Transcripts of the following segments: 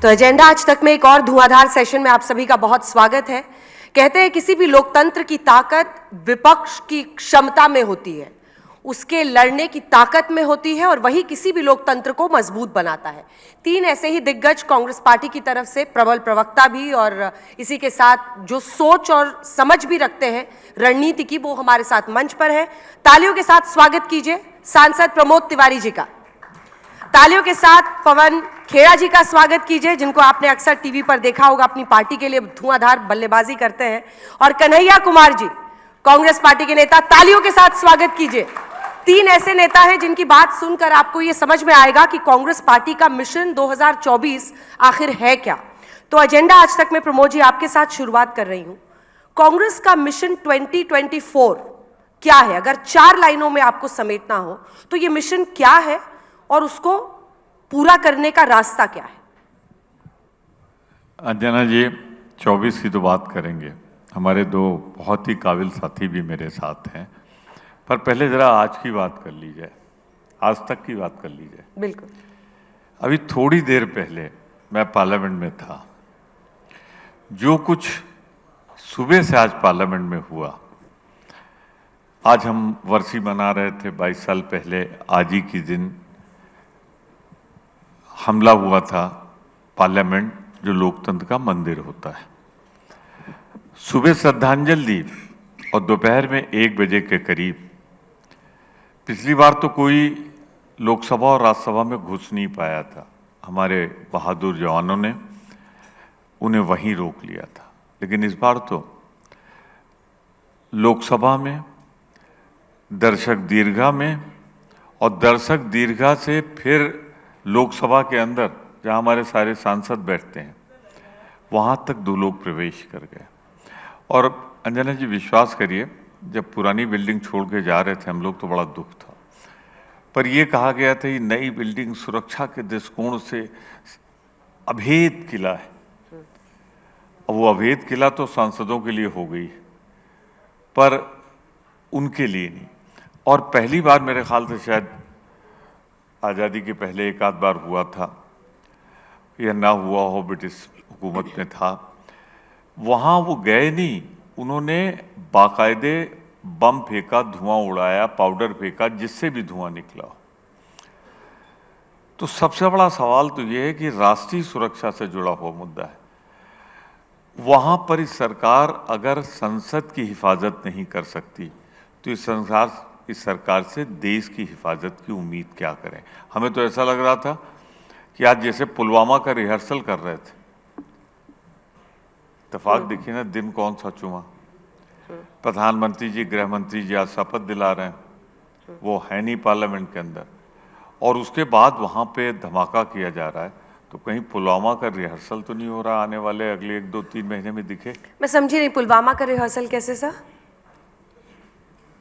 तो एजेंडा आज तक में एक और धुआंधार सेशन में आप सभी का बहुत स्वागत है। कहते हैं किसी भी लोकतंत्र की ताकत विपक्ष की क्षमता में होती है, उसके लड़ने की ताकत में होती है और वही किसी भी लोकतंत्र को मजबूत बनाता है। तीन ऐसे ही दिग्गज कांग्रेस पार्टी की तरफ से प्रबल प्रवक्ता भी और इसी के साथ जो सोच और समझ भी रखते हैं रणनीति की, वो हमारे साथ मंच पर है। तालियों के साथ स्वागत कीजिए सांसद प्रमोद तिवारी जी का। तालियों के साथ पवन खेड़ा जी का स्वागत कीजिए, जिनको आपने अक्सर टीवी पर देखा होगा, अपनी पार्टी के लिए धुआंधार बल्लेबाजी करते हैं। और कन्हैया कुमार जी, कांग्रेस पार्टी के नेता, तालियों के साथ स्वागत कीजिए। तीन ऐसे नेता हैं जिनकी बात सुनकर आपको यह समझ में आएगा कि कांग्रेस पार्टी का मिशन 2024 आखिर है क्या। तो एजेंडा आज तक मैं प्रमोद जी आपके साथ शुरुआत कर रही हूं। कांग्रेस का मिशन 2024 क्या है? अगर 4 लाइनों में आपको समेटना हो तो यह मिशन क्या है और उसको पूरा करने का रास्ता क्या है? अंजना जी, 24 की तो बात करेंगे, हमारे दो बहुत ही काबिल साथी भी मेरे साथ हैं, पर पहले जरा आज की बात कर ली जाए, आज तक की बात कर ली जाए। बिल्कुल। अभी थोड़ी देर पहले मैं पार्लियामेंट में था। जो कुछ सुबह से आज पार्लियामेंट में हुआ, आज हम वर्षी मना रहे थे 22 साल पहले आज ही के दिन हमला हुआ था पार्लियामेंट, जो लोकतंत्र का मंदिर होता है। सुबह श्रद्धांजलि दी और दोपहर में 1 बजे के करीब, पिछली बार तो कोई लोकसभा और राज्यसभा में घुस नहीं पाया था, हमारे बहादुर जवानों ने उन्हें वहीं रोक लिया था। लेकिन इस बार तो लोकसभा में, दर्शक दीर्घा में और दर्शक दीर्घा से फिर लोकसभा के अंदर जहां हमारे सारे सांसद बैठते हैं, वहां तक 2 लोग प्रवेश कर गए। और अंजना जी विश्वास करिए, जब पुरानी बिल्डिंग छोड़ के जा रहे थे हम लोग तो बड़ा दुख था, पर यह कहा गया था कि नई बिल्डिंग सुरक्षा के दृष्टिकोण से अभेद किला है। अब वो अभेद किला तो सांसदों के लिए हो गई, पर उनके लिए नहीं। और पहली बार मेरे ख्याल से शायद आज़ादी के पहले एक आध बार हुआ था, यह ना हुआ हो, ब्रिटिश हुकूमत में था, वहाँ वो गए नहीं, उन्होंने बाकायदे बम फेंका, धुआं उड़ाया, पाउडर फेंका, जिससे भी धुआं निकला। तो सबसे बड़ा सवाल तो ये है कि राष्ट्रीय सुरक्षा से जुड़ा हुआ मुद्दा है। वहाँ पर इस सरकार अगर संसद की हिफाजत नहीं कर सकती तो इस सरकार से देश की हिफाजत की उम्मीद क्या करें। हमें तो ऐसा लग रहा था कि आज जैसे पुलवामा का रिहर्सल कर रहे थे, इत्तेफाक देखिए ना, दिन कौन सा चुमा। प्रधानमंत्री जी, गृह मंत्री जी आज शपथ दिला रहे हैं, वो है नहीं पार्लियामेंट के अंदर, और उसके बाद वहां पे धमाका किया जा रहा है। तो कहीं पुलवामा का रिहर्सल तो नहीं हो रहा आने वाले अगले 1, 2, 3 महीने में दिखे? मैं समझी नहीं, पुलवामा का रिहर्सल कैसे सर?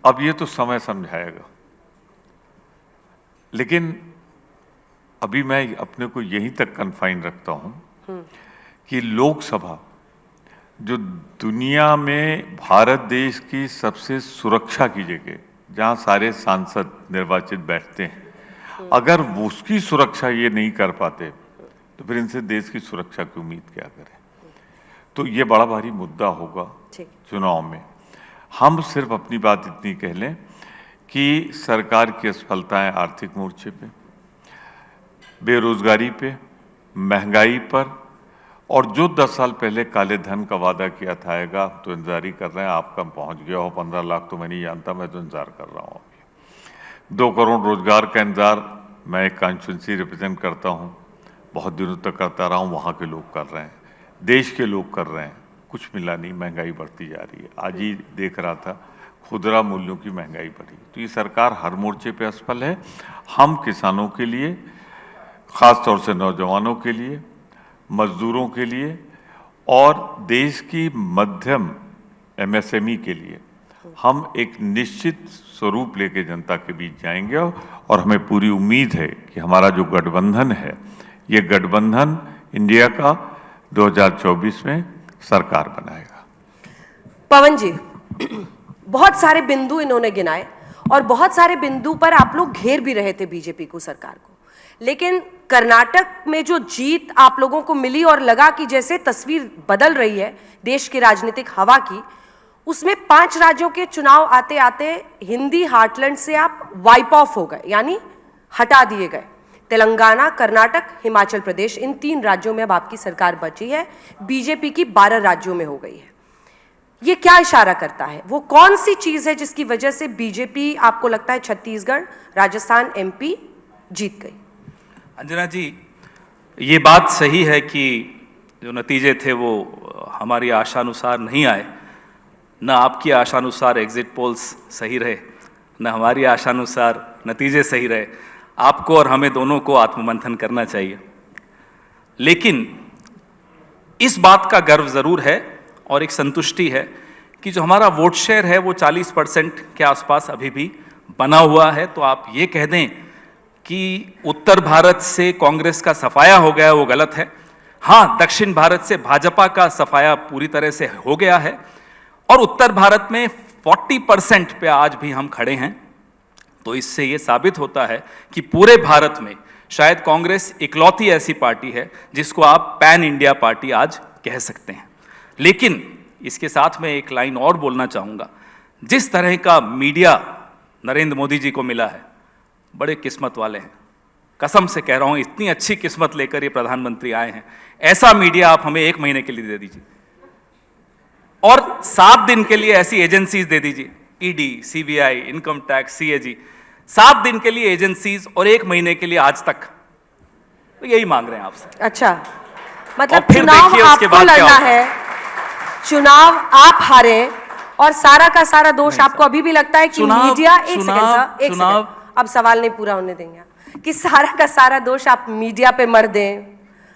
अब ये तो समय समझाएगा, लेकिन अभी मैं अपने को यहीं तक कन्फाइन रखता हूं कि लोकसभा, जो दुनिया में भारत देश की सबसे सुरक्षा की जगह, जहां सारे सांसद निर्वाचित बैठते हैं, अगर उसकी सुरक्षा ये नहीं कर पाते तो फिर इनसे देश की सुरक्षा की उम्मीद क्या करें। तो ये बड़ा भारी मुद्दा होगा चुनाव में। हम सिर्फ अपनी बात इतनी कह लें कि सरकार की असफलताएं आर्थिक मोर्चे पे, बेरोजगारी पे, महंगाई पर, और जो 10 साल पहले काले धन का वादा किया था आएगा, तो इंतजार ही कर रहे हैं। आपका पहुंच गया हो 15 लाख तो मैं नहीं जानता, मैं तो इंतजार कर रहा हूँ। अभी 2 करोड़ रोजगार का इंतजार मैं एक कॉन्स्टिट्यूंसी रिप्रेजेंट करता हूँ, बहुत दिनों तक करता रहा हूँ, वहाँ के लोग कर रहे हैं, देश के लोग कर रहे हैं, कुछ मिला नहीं, महंगाई बढ़ती जा रही है। आज ही देख रहा था, खुदरा मूल्यों की महंगाई बढ़ी। तो ये सरकार हर मोर्चे पे असफल है। हम किसानों के लिए, खास तौर से नौजवानों के लिए, मजदूरों के लिए और देश की मध्यम MSME के लिए हम एक निश्चित स्वरूप लेके जनता के बीच जाएंगे। और हमें पूरी उम्मीद है कि हमारा जो गठबंधन है, ये गठबंधन इंडिया का 2024 में सरकार बनाएगा। पवन जी, बहुत सारे बिंदु इन्होंने गिनाए और बहुत सारे बिंदु पर आप लोग घेर भी रहे थे बीजेपी को, सरकार को, लेकिन कर्नाटक में जो जीत आप लोगों को मिली और लगा कि जैसे तस्वीर बदल रही है देश की राजनीतिक हवा की, उसमें 5 राज्यों के चुनाव आते आते हिंदी हार्टलैंड से आप वाइप ऑफ हो गए, यानी हटा दिए गए। तेलंगाना, कर्नाटक, हिमाचल प्रदेश, इन 3 राज्यों में अब आपकी सरकार बची है, बीजेपी की 12 राज्यों में हो गई है। ये क्या इशारा करता है? वो कौन सी चीज है जिसकी वजह से बीजेपी आपको लगता है छत्तीसगढ़, राजस्थान, एमपी जीत गई? अंजना जी, ये बात सही है कि जो नतीजे थे वो हमारी आशानुसार नहीं आए। न आपकी आशानुसार एग्जिट पोल्स सही रहे, न हमारी आशानुसार नतीजे सही रहे। आपको और हमें दोनों को आत्ममंथन करना चाहिए। लेकिन इस बात का गर्व ज़रूर है और एक संतुष्टि है कि जो हमारा वोट शेयर है वो 40% के आसपास अभी भी बना हुआ है। तो आप ये कह दें कि उत्तर भारत से कांग्रेस का सफाया हो गया, वो गलत है। हाँ, दक्षिण भारत से भाजपा का सफाया पूरी तरह से हो गया है और उत्तर भारत में 40% पे आज भी हम खड़े हैं। तो इससे ये साबित होता है कि पूरे भारत में शायद कांग्रेस इकलौती ऐसी पार्टी है जिसको आप पैन इंडिया पार्टी आज कह सकते हैं। लेकिन इसके साथ में एक लाइन और बोलना चाहूँगा। जिस तरह का मीडिया नरेंद्र मोदी जी को मिला है, बड़े किस्मत वाले हैं। कसम से कह रहा हूँ, इतनी अच्छी किस्मत लेकर ये प्रधानमंत्री आए हैं। ऐसा मीडिया आप हमें 1 महीने के लिए दे दीजिए और 7 दिन के लिए ऐसी एजेंसीज दे दीजिए, ED, CBI, income tax, CAG, 7 दिन के लिए एजेंसीज और 1 महीने के लिए आज तक। तो यही मांग रहे हैं आपसे। अच्छा, मतलब फिर चुनाव देखिए उसके आपको बाद क्या लड़ना होगा। है, चुनाव आप हारे और सारा का सारा दोष आपको अभी भी लगता है कि मीडिया, एक सेकंड, अब सवाल नहीं पूरा होने देंगे, कि सारा का सारा दोष आप मीडिया पे मर दें,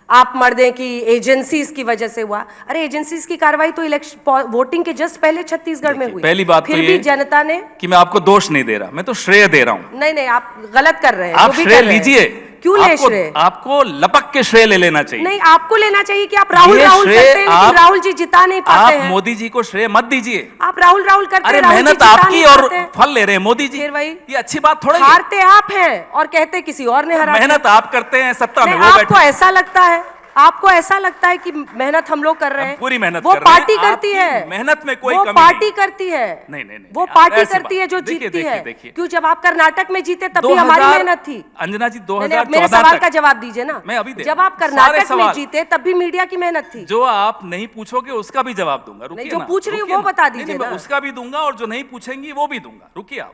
आप मर दें कि एजेंसीज की वजह से हुआ। अरे एजेंसीज की कार्रवाई तो इलेक्शन वोटिंग के जस्ट पहले छत्तीसगढ़ में हुई। पहली बात फिर तो भी ये जनता ने, कि मैं आपको दोष नहीं दे रहा, मैं तो श्रेय दे रहा हूं। नहीं, आप गलत कर रहे हैं। आप जो भी श्रेय कर रहे हैं। लीजिए। क्यों ले श्रेय? आपको लपक के श्रेय ले लेना चाहिए। नहीं, आपको लेना चाहिए कि आप राहुल ये राहुल श्रेय करते हैं, लेकिन राहुल जी जिता नहीं पाते आप हैं। मोदी जी को श्रेय मत दीजिए। आप राहुल राहुल करते अरे हैं, राहुल जी मेहनत जिता आपकी नहीं और पाते हैं। फल ले रहे हैं मोदी जी। फिर वही, ये अच्छी बात थोड़ी है। हारते आप हैं और कहते किसी और ने हरा। मेहनत आप करते हैं, सत्ता में वो आपको बैठे। ऐसा लगता है, आपको ऐसा लगता है कि मेहनत हम लोग कर रहे हैं। पूरी मेहनत वो कर रहे हैं। पार्टी करती आपकी है, मेहनत में कोई वो कमी पार्टी नहीं। करती है। नहीं, वो पार्टी ऐसी करती बात। है जो देखिए, जीतती है। देखिए। क्यों, जब आप कर्नाटक में जीते तब भी हमारी मेहनत थी। अंजना जी, नहीं, 2014 अब मेरे सवाल का जवाब दीजिए ना। मैं अभी दे जब आप सारे कर्नाटक में सवाल। जीते तब भी मीडिया की मेहनत थी। जो आप नहीं पूछोगे उसका भी जवाब दूंगा। रुकिए नहीं, जो ना, पूछ रही हूँ रुकिए वो ना। बता नहीं, दीजिए मैं ना। उसका भी दूंगा और जो नहीं पूछेंगी वो भी दूंगा। रुकिए आप।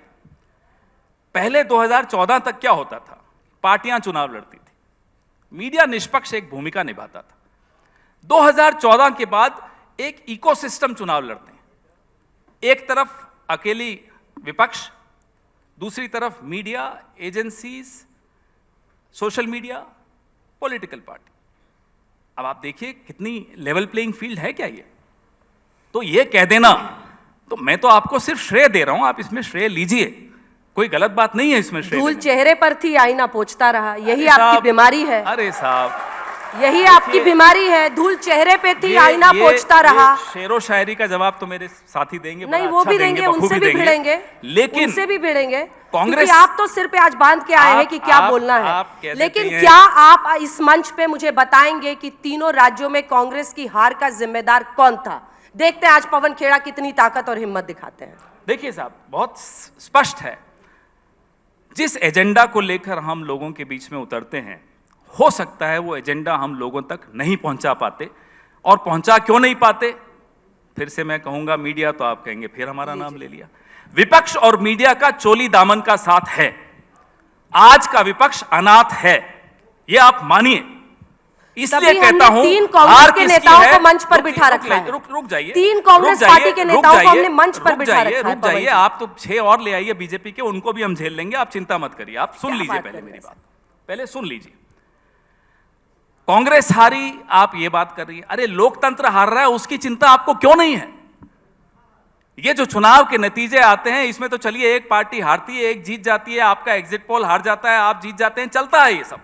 पहले 2014 तक क्या होता था? पार्टियां चुनाव लड़ती थी, मीडिया निष्पक्ष एक भूमिका निभाता था। 2014 के बाद एक इकोसिस्टम चुनाव लड़ते हैं। एक तरफ अकेली विपक्ष, दूसरी तरफ media, agencies, social media, political party. अब आप देखिए कितनी लेवल प्लेइंग फील्ड है क्या ये? तो ये कह देना, तो मैं तो आपको सिर्फ श्रेय दे रहा हूं, आप इसमें श्रेय लीजिए, कोई गलत बात नहीं है इसमें श्रेय धूल लेने में। चेहरे पर थी, आईना पोंछता रहा, यही अरे आपकी साहब, बीमारी है। अरे साहब, यही आपकी बीमारी है। धूल चेहरे पे थी, आईना पोंछता रहा। शेरो शायरी का जवाब तो मेरे साथी देंगे, नहीं, बड़ा वो अच्छा भी देंगे, बखूबी उनसे भी देंगे। भिड़ेंगे, लेकिन उनसे भी भिड़ेंगे। कांग्रेस, क्योंकि आप तो सिर पे आज बांध के आए हैं कि क्या बोलना आप है। कह लेकिन देती हैं। क्या आप इस मंच पे मुझे बताएंगे कि तीनों राज्यों में कांग्रेस की हार का जिम्मेदार कौन था? देखते हैं आज पवन खेड़ा कितनी ताकत और हिम्मत दिखाते हैं। देखिए साहब, बहुत स्पष्ट है, जिस एजेंडा को लेकर हम लोगों के बीच में उतरते हैं, हो सकता है वो एजेंडा हम लोगों तक नहीं पहुंचा पाते। और पहुंचा क्यों नहीं पाते? फिर से मैं कहूंगा मीडिया, तो आप कहेंगे फिर हमारा नाम ले लिया। विपक्ष और मीडिया का चोली दामन का साथ है। आज का विपक्ष अनाथ है, ये आप मानिए। इसलिए कहता हूं, 3 कांग्रेस के नेताओं को मंच पर बिठा रखा है। रुक जाइए। 3 कांग्रेस पार्टी के नेताओं को हमने मंच पर बिठा रखा है। रुक जाइए, आप तो 6 और ले आइए बीजेपी के, उनको भी हम झेल लेंगे, आप चिंता मत करिए। आप सुन लीजिए पहले मेरी बात, पहले सुन लीजिए। कांग्रेस हारी, आप ये बात कर रही है। अरे लोकतंत्र हार रहा है, उसकी चिंता आपको क्यों नहीं है? ये जो चुनाव के नतीजे आते हैं, इसमें तो चलिए एक पार्टी हारती है, एक जीत जाती है, आपका एग्जिट पोल हार जाता है, आप जीत जाते हैं, चलता है ये सब।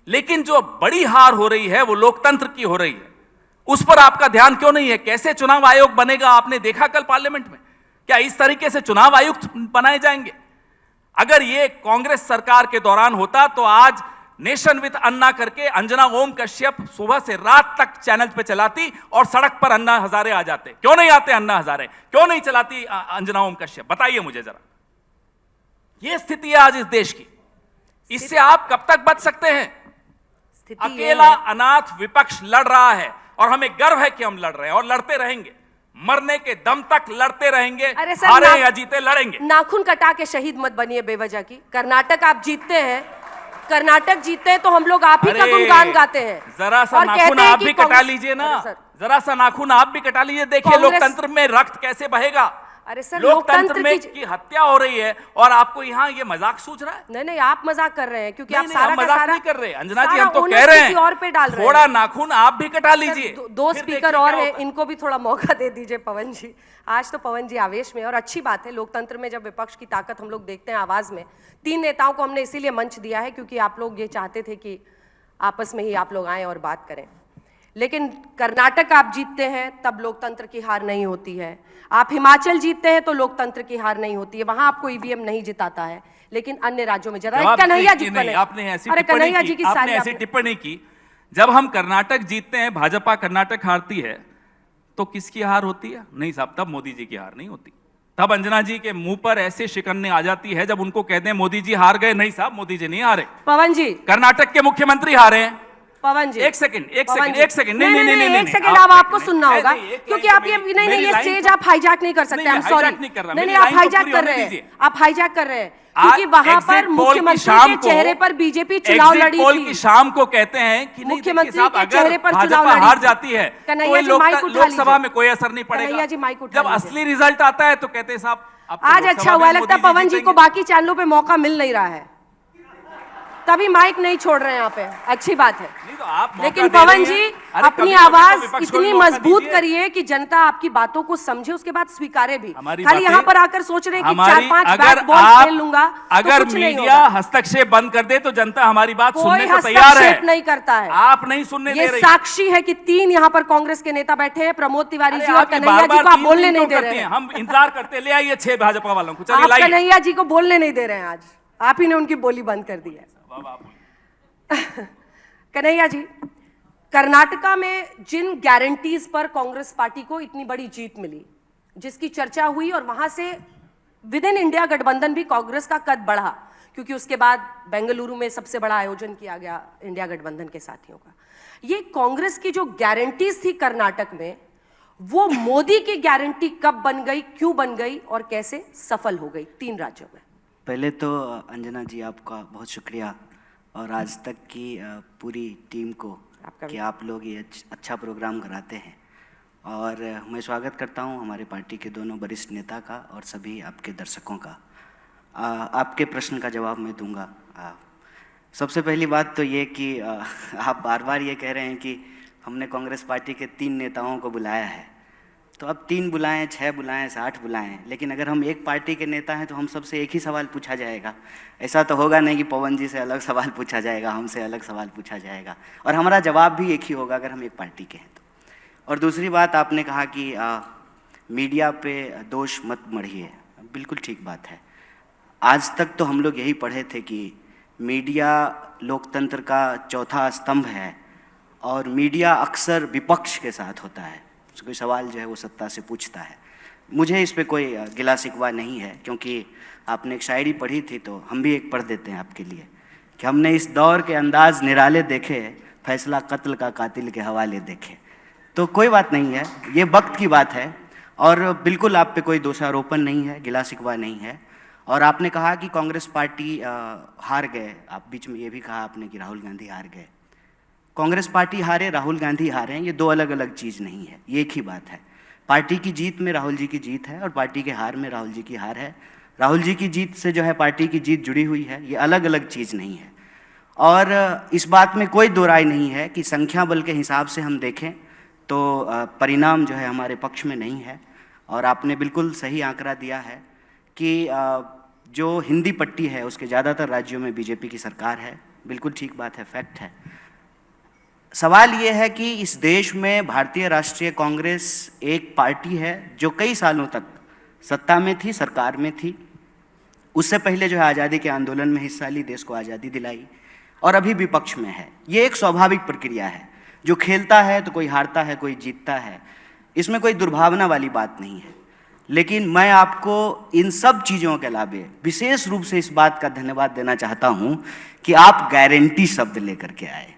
लेकिन जो बड़ी हार हो रही है वो लोकतंत्र की हो रही है, उस पर आपका ध्यान क्यों नहीं है? कैसे चुनाव आयोग बनेगा आपने देखा कल पार्लियामेंट में? क्या इस तरीके से चुनाव आयुक्त बनाए जाएंगे? अगर ये कांग्रेस सरकार के दौरान होता तो आज नेशन विद अन्ना करके अंजना ओम कश्यप सुबह से रात तक चैनल पे चलाती और सड़क पर अन्ना हजारे आ जाते। क्यों नहीं आते अन्ना हजारे, क्यों नहीं चलाती अंजना ओम कश्यप, बताइए मुझे जरा। ये स्थिति है आज इस देश की, इससे आप कब तक बच सकते हैं? अकेला अनाथ विपक्ष लड़ रहा है और हमें गर्व है कि हम लड़ रहे हैं और लड़ते रहेंगे, मरने के दम तक लड़ते रहेंगे। हारे या जीते लड़ेंगे। नाखून कटा के शहीद मत बनिए बेवजह की। कर्नाटक आप जीतते हैं, कर्नाटक जीतते हैं तो हम लोग आप ही का गुणगान गाते हैं। जरा सा नाखून आप भी कटा लीजिए ना, जरा सा नाखून आप भी कटा लीजिए, देखिए लोकतंत्र में रक्त कैसे बहेगा। अरे सर, लोकतंत्र में की हत्या हो रही है और आपको यहाँ ये मजाक सूझ रहा है? नहीं, आप मजाक कर रहे हैं क्योंकि आप सारा मजाक नहीं कर रहे। अंजना जी, हम तो कह रहे हैं और पे डाल रहे हैं। थोड़ा नाखून आप भी कटा लीजिए। दो स्पीकर और हैं, इनको भी थोड़ा मौका दे दीजिए पवन जी। आज तो पवन जी आवेश में, और अच्छी बात है लोकतंत्र में जब विपक्ष की ताकत हम लोग देखते हैं आवाज में। 3 नेताओं को हमने इसीलिए मंच दिया है क्योंकि आप लोग ये चाहते थे कि आपस में ही आप लोग आए और बात करें। लेकिन कर्नाटक आप जीतते हैं तब लोकतंत्र की हार नहीं होती है, आप हिमाचल जीतते हैं तो लोकतंत्र की हार नहीं होती है, वहां आपको ईवीएम नहीं जिताता है, लेकिन अन्य राज्यों में जरा कन्हैया जी नहीं, आपने ऐसी टिप्पणी की। जब हम कर्नाटक जीतते हैं, भाजपा कर्नाटक हारती है तो किसकी हार होती है? नहीं साहब, तब मोदी जी की हार नहीं होती। तब अंजना जी के मुंह पर ऐसे शिकन्ने आ जाती है जब उनको कहते हैं मोदी जी हार गए। नहीं साहब, मोदी जी नहीं हारे, पवन जी कर्नाटक के मुख्यमंत्री हारे हैं। पवन जी एक सेकंड नहीं, एक सेकंड, अब आपको सुनना होगा क्योंकि आप ये नहीं, ये स्टेज आप हाईजैक नहीं कर सकते। सॉरी, नहीं, आप हाईजैक कर रहे हैं, आप हाईजैक कर रहे हैं क्योंकि वहां पर मुख्यमंत्री के चेहरे पर बीजेपी चुनाव लड़ी थी। की शाम को कहते हैं कि मुख्यमंत्री के चेहरे पर चुनाव लड़ी हार जाती है तो लोकसभा में कोई असर नहीं पड़ेगा। कन्हैया जी माइक उठा जब असली रिजल्ट आता है तो कहते हैं साहब आज अच्छा हुआ, लगता है पवन जी को बाकी चैनलों पे मौका मिल नहीं रहा है, तभी माइक नहीं छोड़ रहे हैं यहाँ पे। अच्छी बात है, लेकिन पवन जी अपनी आवाज इतनी मजबूत करिए कि जनता आपकी बातों को समझे, उसके बाद स्वीकारे भी। खाली यहाँ पर आकर सोच रहे हैं कि 4-5 बैट बॉल खेल लूंगा, अगर मीडिया हस्तक्षेप बंद कर दे तो जनता हमारी बात सुनने को तैयार है। हस्तक्षेप नहीं करता है, आप नहीं सुनने दे रहे। साक्षी है कि 3 यहाँ पर कांग्रेस के नेता बैठे हैं, प्रमोद तिवारी जी और कन्हैया जी को आप बोलने नहीं दे रहे हैं। हम इंतजार करते, ले आइए 6 भाजपा वालों को, चलिए लाइए। कन्हैया जी को बोलने नहीं दे रहे हैं, आज आप ही ने उनकी बोली बंद कर दी है। कन्हैया जी, कर्नाटका में जिन गारंटीज पर कांग्रेस पार्टी को इतनी बड़ी जीत मिली, जिसकी चर्चा हुई, और वहां से विद इन इंडिया गठबंधन भी कांग्रेस का कद बढ़ा क्योंकि उसके बाद बेंगलुरु में सबसे बड़ा आयोजन किया गया इंडिया गठबंधन के साथियों का। ये कांग्रेस की जो गारंटीज थी कर्नाटक में, वो मोदी की गारंटी कब बन गई, क्यों बन गई और कैसे सफल हो गई 3 राज्यों में? पहले तो अंजना जी आपका बहुत शुक्रिया और आज तक की पूरी टीम को कि आप लोग ये अच्छा प्रोग्राम कराते हैं। और मैं स्वागत करता हूं हमारे पार्टी के दोनों वरिष्ठ नेता का और सभी आपके दर्शकों का। आपके प्रश्न का जवाब मैं दूंगा। सबसे पहली बात तो ये कि आप बार बार ये कह रहे हैं कि हमने कांग्रेस पार्टी के 3 नेताओं को बुलाया है, तो अब 3 बुलाएं, 6 बुलाएं, 60 बुलाएं, लेकिन अगर हम एक पार्टी के नेता हैं तो हम सबसे एक ही सवाल पूछा जाएगा। ऐसा तो होगा नहीं कि पवन जी से अलग सवाल पूछा जाएगा, हमसे अलग सवाल पूछा जाएगा, और हमारा जवाब भी एक ही होगा अगर हम एक पार्टी के हैं तो। और दूसरी बात, आपने कहा कि मीडिया पे दोष मत मढ़िए, बिल्कुल ठीक बात है। आज तक तो हम लोग यही पढ़े थे कि मीडिया लोकतंत्र का चौथा स्तंभ है और मीडिया अक्सर विपक्ष के साथ होता है, कोई सवाल जो है वो सत्ता से पूछता है। मुझे इस पे कोई गिला शिकवा नहीं है, क्योंकि आपने एक शायरी पढ़ी थी तो हम भी एक पढ़ देते हैं आपके लिए कि हमने इस दौर के अंदाज निराले देखे, फैसला कत्ल का कातिल के हवाले देखे। तो कोई बात नहीं है, ये वक्त की बात है और बिल्कुल आप पे कोई दोषारोपण नहीं है, गिला शिकवा नहीं है। और आपने कहा कि कांग्रेस पार्टी हार गए, आप बीच में ये भी कहा आपने कि राहुल गांधी हार गए। कांग्रेस पार्टी हारे, राहुल गांधी हारे, ये 2 अलग अलग चीज़ नहीं है, ये एक ही बात है। पार्टी की जीत में राहुल जी की जीत है और पार्टी के हार में राहुल जी की हार है। राहुल जी की जीत से जो है पार्टी की जीत जुड़ी हुई है, ये अलग अलग चीज़ नहीं है। और इस बात में कोई दो राय नहीं है कि संख्या बल के हिसाब से हम देखें तो परिणाम जो है हमारे पक्ष में नहीं है। और आपने बिल्कुल सही आंकड़ा दिया है कि जो हिंदी पट्टी है उसके ज़्यादातर राज्यों में बीजेपी की सरकार है, बिल्कुल ठीक बात है, फैक्ट है। सवाल ये है कि इस देश में भारतीय राष्ट्रीय कांग्रेस एक पार्टी है जो कई सालों तक सत्ता में थी, सरकार में थी। उससे पहले जो है आज़ादी के आंदोलन में हिस्सा ली, देश को आज़ादी दिलाई, और अभी विपक्ष में है। ये एक स्वाभाविक प्रक्रिया है, जो खेलता है तो कोई हारता है, कोई जीतता है, इसमें कोई दुर्भावना वाली बात नहीं है। लेकिन मैं आपको इन सब चीज़ों के अलावे विशेष रूप से इस बात का धन्यवाद देना चाहता हूं कि आप गारंटी शब्द लेकर के आए,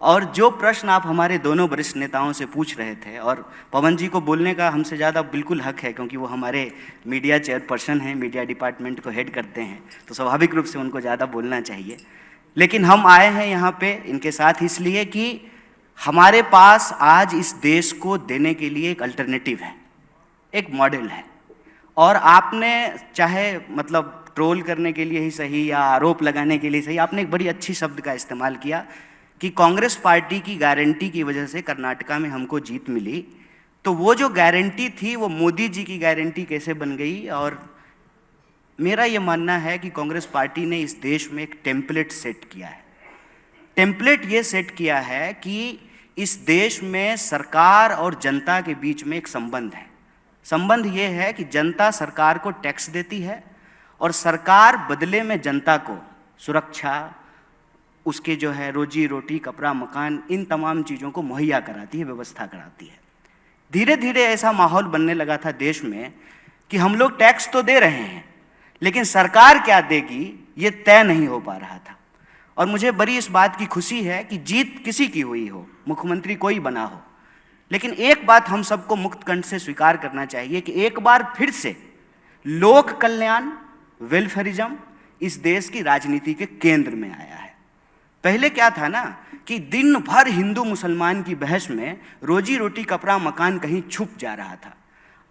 और जो प्रश्न आप हमारे दोनों वरिष्ठ नेताओं से पूछ रहे थे, और पवन जी को बोलने का हमसे ज़्यादा बिल्कुल हक है क्योंकि वो हमारे मीडिया चेयरपर्सन हैं, मीडिया डिपार्टमेंट को हेड करते हैं, तो स्वाभाविक रूप से उनको ज़्यादा बोलना चाहिए। लेकिन हम आए हैं यहाँ पे इनके साथ इसलिए कि हमारे पास आज इस देश को देने के लिए एक अल्टरनेटिव है, एक मॉडल है। और आपने चाहे मतलब ट्रोल करने के लिए ही सही या आरोप लगाने के लिए सही, आपने एक बड़ी अच्छी शब्द का इस्तेमाल किया कि कांग्रेस पार्टी की गारंटी की वजह से कर्नाटका में हमको जीत मिली। तो वो जो गारंटी थी वो मोदी जी की गारंटी कैसे बन गई? और मेरा ये मानना है कि कांग्रेस पार्टी ने इस देश में एक टेम्पलेट सेट किया है। टेम्पलेट ये सेट किया है कि इस देश में सरकार और जनता के बीच में एक संबंध है। संबंध ये है कि जनता सरकार को टैक्स देती है और सरकार बदले में जनता को सुरक्षा, उसके जो है रोजी रोटी, कपड़ा, मकान, इन तमाम चीज़ों को मुहैया कराती है, व्यवस्था कराती है। धीरे धीरे ऐसा माहौल बनने लगा था देश में कि हम लोग टैक्स तो दे रहे हैं, लेकिन सरकार क्या देगी ये तय नहीं हो पा रहा था। और मुझे बड़ी इस बात की खुशी है कि जीत किसी की हुई हो, मुख्यमंत्री कोई बना हो, लेकिन एक बात हम सबको मुक्त कंठ से स्वीकार करना चाहिए कि एक बार फिर से लोक कल्याण, वेलफेयरिज्म इस देश की राजनीति के केंद्र में आया है। पहले क्या था ना कि दिन भर हिंदू मुसलमान की बहस में रोजी रोटी, कपड़ा, मकान कहीं छुप जा रहा था।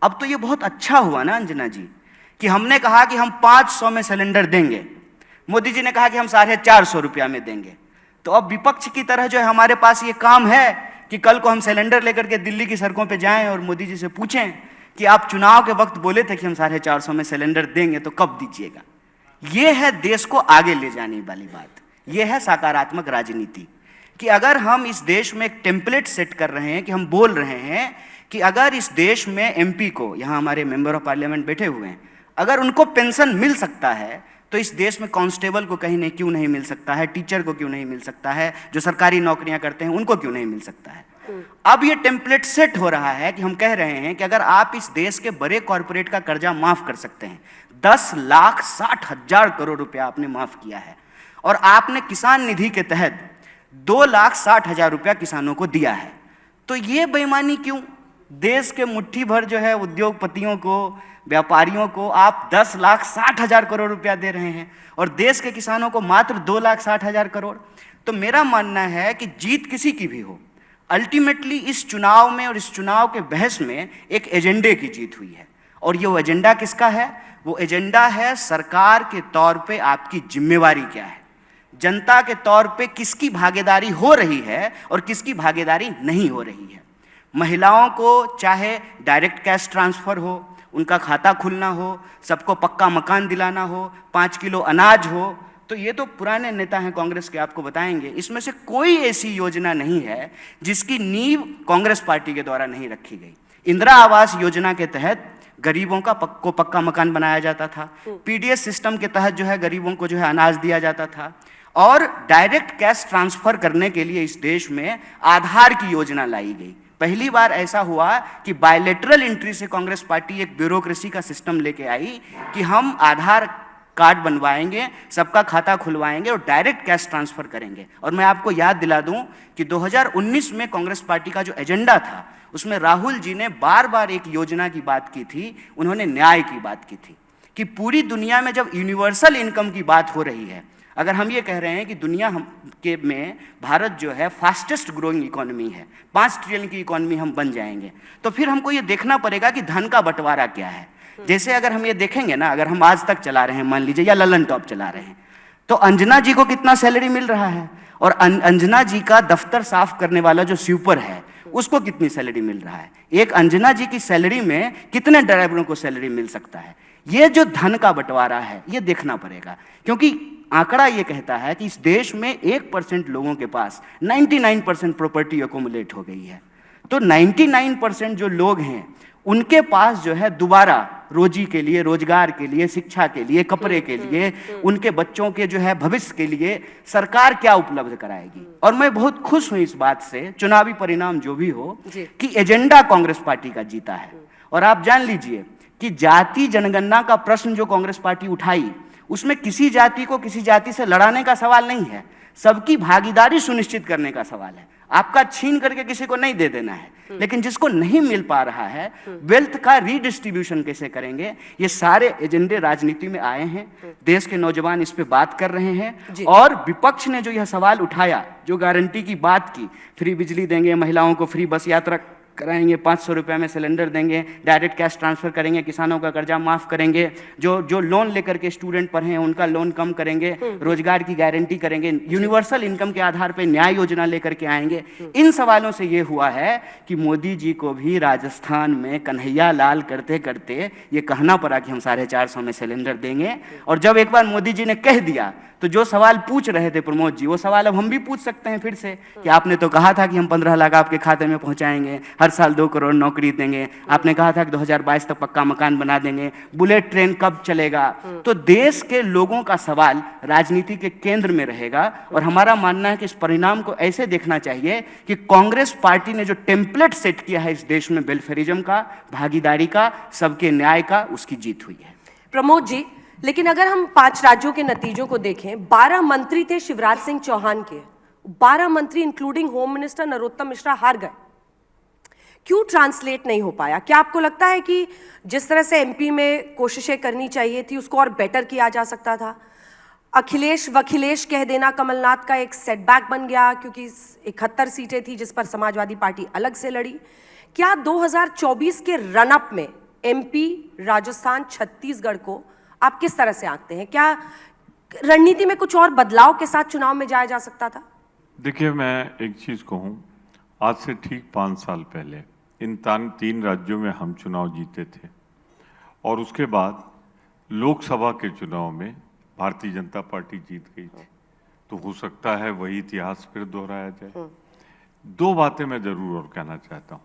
अब तो ये बहुत अच्छा हुआ ना अंजना जी कि हमने कहा कि हम 500 में सिलेंडर देंगे, मोदी जी ने कहा कि हम 450 रुपया में देंगे। तो अब विपक्ष की तरह जो है हमारे पास ये काम है कि कल को हम सिलेंडर लेकर के दिल्ली की सड़कों पे जाएं और मोदी जी से पूछें कि आप चुनाव के वक्त बोले थे कि हम 450 में सिलेंडर देंगे, तो कब दीजिएगा। ये है देश को आगे ले जाने वाली बात, ये है सकारात्मक राजनीति कि अगर हम इस देश में एक टेम्पलेट सेट कर रहे हैं कि हम बोल रहे हैं कि अगर इस देश में एमपी को, यहाँ हमारे मेंबर ऑफ पार्लियामेंट बैठे हुए हैं, अगर उनको पेंशन मिल सकता है तो इस देश में कांस्टेबल को कहीं नहीं क्यों नहीं मिल सकता है, टीचर को क्यों नहीं मिल सकता है, जो सरकारी नौकरियां करते हैं उनको क्यों नहीं मिल सकता है। अब ये टेम्पलेट सेट हो रहा है कि हम कह रहे हैं कि अगर आप इस देश के बड़े कॉरपोरेट का कर्जा माफ कर सकते हैं, 10,60,000 करोड़ रुपया आपने माफ किया है, और आपने किसान निधि के तहत 2,60,000 रुपया किसानों को दिया है, तो ये बेईमानी क्यों? देश के मुट्ठी भर जो है उद्योगपतियों को, व्यापारियों को आप 10,60,000 करोड़ रुपया दे रहे हैं और देश के किसानों को मात्र 2,60,000 करोड़। तो मेरा मानना है कि जीत किसी की भी हो, अल्टीमेटली इस चुनाव में और इस चुनाव के बहस में एक एजेंडे की जीत हुई है। और ये वो एजेंडा किसका है? वो एजेंडा है सरकार के तौर पे आपकी जिम्मेवारी क्या है, जनता के तौर पे किसकी भागीदारी हो रही है और किसकी भागीदारी नहीं हो रही है। महिलाओं को चाहे डायरेक्ट कैश ट्रांसफर हो, उनका खाता खुलना हो, सबको पक्का मकान दिलाना हो, 5 किलो अनाज हो, तो ये तो पुराने नेता हैं कांग्रेस के, आपको बताएंगे। इसमें से कोई ऐसी योजना नहीं है जिसकी नींव कांग्रेस पार्टी के द्वारा नहीं रखी गई। इंदिरा आवास योजना के तहत गरीबों का पक्का मकान बनाया जाता था, पीडीएस सिस्टम के तहत जो है गरीबों को जो है अनाज दिया जाता था, और डायरेक्ट कैश ट्रांसफर करने के लिए इस देश में आधार की योजना लाई गई। पहली बार ऐसा हुआ कि बायलैटरल एंट्री से कांग्रेस पार्टी एक ब्यूरोक्रेसी का सिस्टम लेके आई कि हम आधार कार्ड बनवाएंगे, सबका खाता खुलवाएंगे और डायरेक्ट कैश ट्रांसफर करेंगे। और मैं आपको याद दिला दूं कि 2019 में कांग्रेस पार्टी का जो एजेंडा था उसमें राहुल जी ने बार बार एक योजना की बात की थी, उन्होंने न्याय की बात की थी कि पूरी दुनिया में जब यूनिवर्सल इनकम की बात हो रही है, अगर हम ये कह रहे हैं कि दुनिया में भारत जो है फास्टेस्ट ग्रोइंग इकोनॉमी है, 5 ट्रिलियन की इकोनॉमी हम बन जाएंगे, तो फिर हमको ये देखना पड़ेगा कि धन का बंटवारा क्या है। जैसे अगर हम ये देखेंगे ना, अगर हम आज तक चला रहे हैं मान लीजिए, या ललन टॉप चला रहे हैं, तो अंजना जी को कितना सैलरी मिल रहा है, और अंजना जी का दफ्तर साफ करने वाला जो स्वीपर है उसको कितनी सैलरी मिल रहा है। एक अंजना जी की सैलरी में कितने ड्राइवरों को सैलरी मिल सकता है। ये जो धन का बंटवारा है ये देखना पड़ेगा, क्योंकि आंकड़ा ये कहता है कि इस देश में 1% लोगों के पास 99% प्रॉपर्टी अकोमुलेट हो गई है। तो 99% जो लोग हैं उनके पास जो है दोबारा रोजी के लिए, रोजगार के लिए, शिक्षा के लिए, कपड़े के लिए, उनके बच्चों के जो है भविष्य के लिए सरकार क्या उपलब्ध कराएगी। और मैं बहुत खुश हूं इस बात से, चुनावी परिणाम जो भी हो, कि एजेंडा कांग्रेस पार्टी का जीता है। और आप जान लीजिए कि जाति जनगणना का प्रश्न जो कांग्रेस पार्टी उठाई, उसमें किसी जाति को किसी जाति से लड़ाने का सवाल नहीं है, सबकी भागीदारी सुनिश्चित करने का सवाल है। आपका छीन करके किसी को नहीं दे देना है, लेकिन जिसको नहीं मिल पा रहा है, वेल्थ का रीडिस्ट्रीब्यूशन कैसे करेंगे, ये सारे एजेंडे राजनीति में आए हैं। देश के नौजवान इस पे बात कर रहे हैं। और विपक्ष ने जो यह सवाल उठाया, जो गारंटी की बात की, फ्री बिजली देंगे, महिलाओं को फ्री बस यात्रा कराएंगे, 500 रुपये में सिलेंडर देंगे, डायरेक्ट कैश ट्रांसफर करेंगे, किसानों का कर्जा माफ करेंगे, जो लोन लेकर के स्टूडेंट पढ़े हैं उनका लोन कम करेंगे, रोजगार की गारंटी करेंगे, यूनिवर्सल इनकम के आधार पर न्याय योजना लेकर के आएंगे। इन सवालों से ये हुआ है कि मोदी जी को भी राजस्थान में कन्हैया लाल करते करते ये कहना पड़ा कि हम 450 में सिलेंडर देंगे। और जब एक बार मोदी जी ने कह दिया, तो जो सवाल पूछ रहे थे प्रमोद जी, वो सवाल अब हम भी पूछ सकते हैं फिर से, कि आपने तो कहा था कि हम 15 लाख आपके खाते में पहुंचाएंगे, हर साल 2 करोड़ नौकरी देंगे, आपने कहा था कि 2022 तक पक्का मकान बना देंगे, बुलेट ट्रेन कब चलेगा। तो देश के लोगों का सवाल राजनीति के केंद्र में रहेगा। और हमारा मानना है कि इस परिणाम को ऐसे देखना चाहिए कि कांग्रेस पार्टी ने जो टेम्पलेट सेट किया है इस देश में वेलफेयरिज्म का, भागीदारी का, सबके न्याय का, उसकी जीत हुई है। प्रमोद जी, लेकिन अगर हम 5 राज्यों के नतीजों को देखें, 12 मंत्री थे शिवराज सिंह चौहान के, 12 मंत्री including home minister Narottam Mishra हार गए। क्यों ट्रांसलेट नहीं हो पाया? क्या आपको लगता है कि जिस तरह से एमपी में कोशिशें करनी चाहिए थी, उसको और बेटर किया जा सकता था? अखिलेश वखिलेश कह देना कमलनाथ का एक सेटबैक बन गया, क्योंकि 71 सीटें थी जिस पर समाजवादी पार्टी अलग से लड़ी। क्या 2024 के रनअप में एमपी, राजस्थान, छत्तीसगढ़ को आप किस तरह से आंकते हैं? क्या रणनीति में कुछ और बदलाव के साथ चुनाव में जाया जा सकता था? देखिए, मैं एक चीज कहूं, आज से ठीक 5 साल पहले इन 3 राज्यों में हम चुनाव जीते थे, और उसके बाद लोकसभा के चुनाव में भारतीय जनता पार्टी जीत गई थी। तो हो सकता है वही इतिहास फिर दोहराया जाए। 2 बातें मैं जरूर और कहना चाहता हूँ।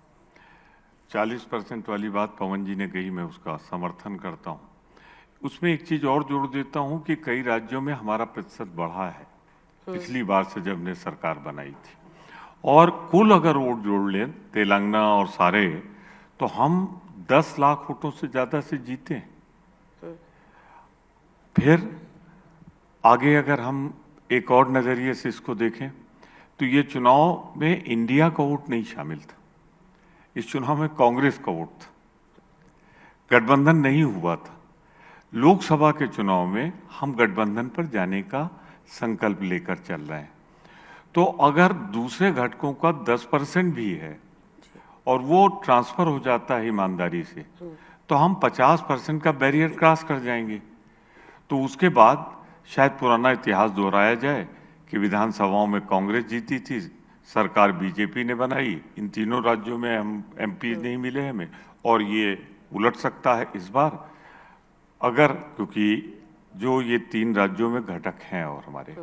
40% वाली बात पवन जी ने कही, मैं उसका समर्थन करता हूँ। उसमें एक चीज और जोड़ देता हूं कि कई राज्यों में हमारा प्रतिशत बढ़ा है पिछली बार से जब ने सरकार बनाई थी। और कुल अगर वोट जोड़ लें तेलंगाना और सारे, तो हम 10 लाख वोटों से ज्यादा से जीते हैं। फिर आगे अगर हम एक और नजरिए से इसको देखें, तो ये चुनाव में इंडिया का वोट नहीं शामिल था, इस चुनाव में कांग्रेस का वोट था, गठबंधन नहीं हुआ था। लोकसभा के चुनाव में हम गठबंधन पर जाने का संकल्प लेकर चल रहे हैं। तो अगर दूसरे घटकों का 10% भी है और वो ट्रांसफर हो जाता है ईमानदारी से, तो हम 50% का बैरियर क्रॉस कर जाएंगे। तो उसके बाद शायद पुराना इतिहास दोहराया जाए कि विधानसभाओं में कांग्रेस जीती थी, सरकार बीजेपी ने बनाई, इन तीनों राज्यों में हम एमपी नहीं मिले हमें, और ये उलट सकता है इस बार अगर, क्योंकि जो ये 3 राज्यों में घटक हैं और हमारे,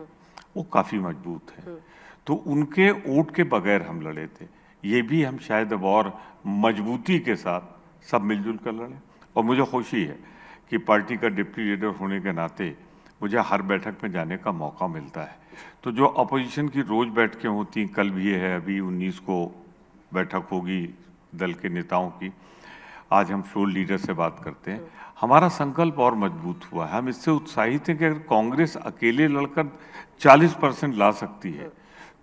वो काफी मजबूत हैं, तो उनके वोट के बगैर हम लड़े थे। ये भी हम शायद अब और मजबूती के साथ सब मिलजुल कर लड़े। और मुझे खुशी है कि पार्टी का डिप्टी लीडर होने के नाते मुझे हर बैठक में जाने का मौका मिलता है। तो जो अपोजिशन की रोज बैठकें होती, कल भी है, अभी 19 को बैठक होगी दल के नेताओं की, आज हम फ्लोर लीडर से बात करते हैं, हमारा संकल्प और मजबूत हुआ है। हम इससे उत्साहित हैं कि अगर कांग्रेस अकेले लड़कर 40% ला सकती है,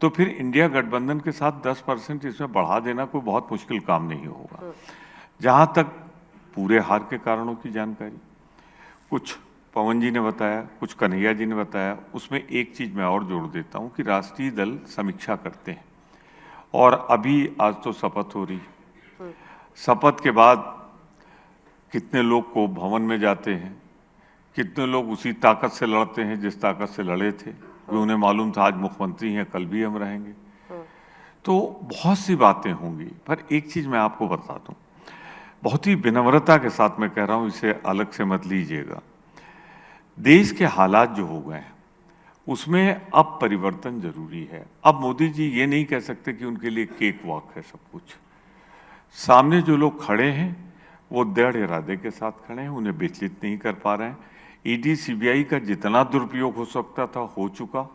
तो फिर इंडिया गठबंधन के साथ 10% इसमें बढ़ा देना कोई बहुत मुश्किल काम नहीं होगा। जहां तक पूरे हार के कारणों की जानकारी, कुछ पवन जी ने बताया, कुछ कन्हैया जी ने बताया, उसमें एक चीज मैं और जोड़ देता हूं कि राष्ट्रीय दल समीक्षा करते हैं, और अभी आज तो शपथ हो रही, शपथ के बाद कितने लोग को भवन में जाते हैं, कितने लोग उसी ताकत से लड़ते हैं जिस ताकत से लड़े थे, जो उन्हें मालूम था आज मुख्यमंत्री हैं, कल भी हम रहेंगे। तो बहुत सी बातें होंगी, पर एक चीज मैं आपको बता दूं, बहुत ही विनम्रता के साथ मैं कह रहा हूं, इसे अलग से मत लीजिएगा। देश के हालात जो हो गए हैं उसमें अब परिवर्तन जरूरी है। अब मोदी जी ये नहीं कह सकते कि उनके लिए केक वॉक है सब कुछ। सामने जो लोग खड़े हैं वो दृढ़ इरादे के साथ खड़े हैं, उन्हें विचलित नहीं कर पा रहे हैं। ईडी सीबीआई का जितना दुरुपयोग हो सकता था हो चुका,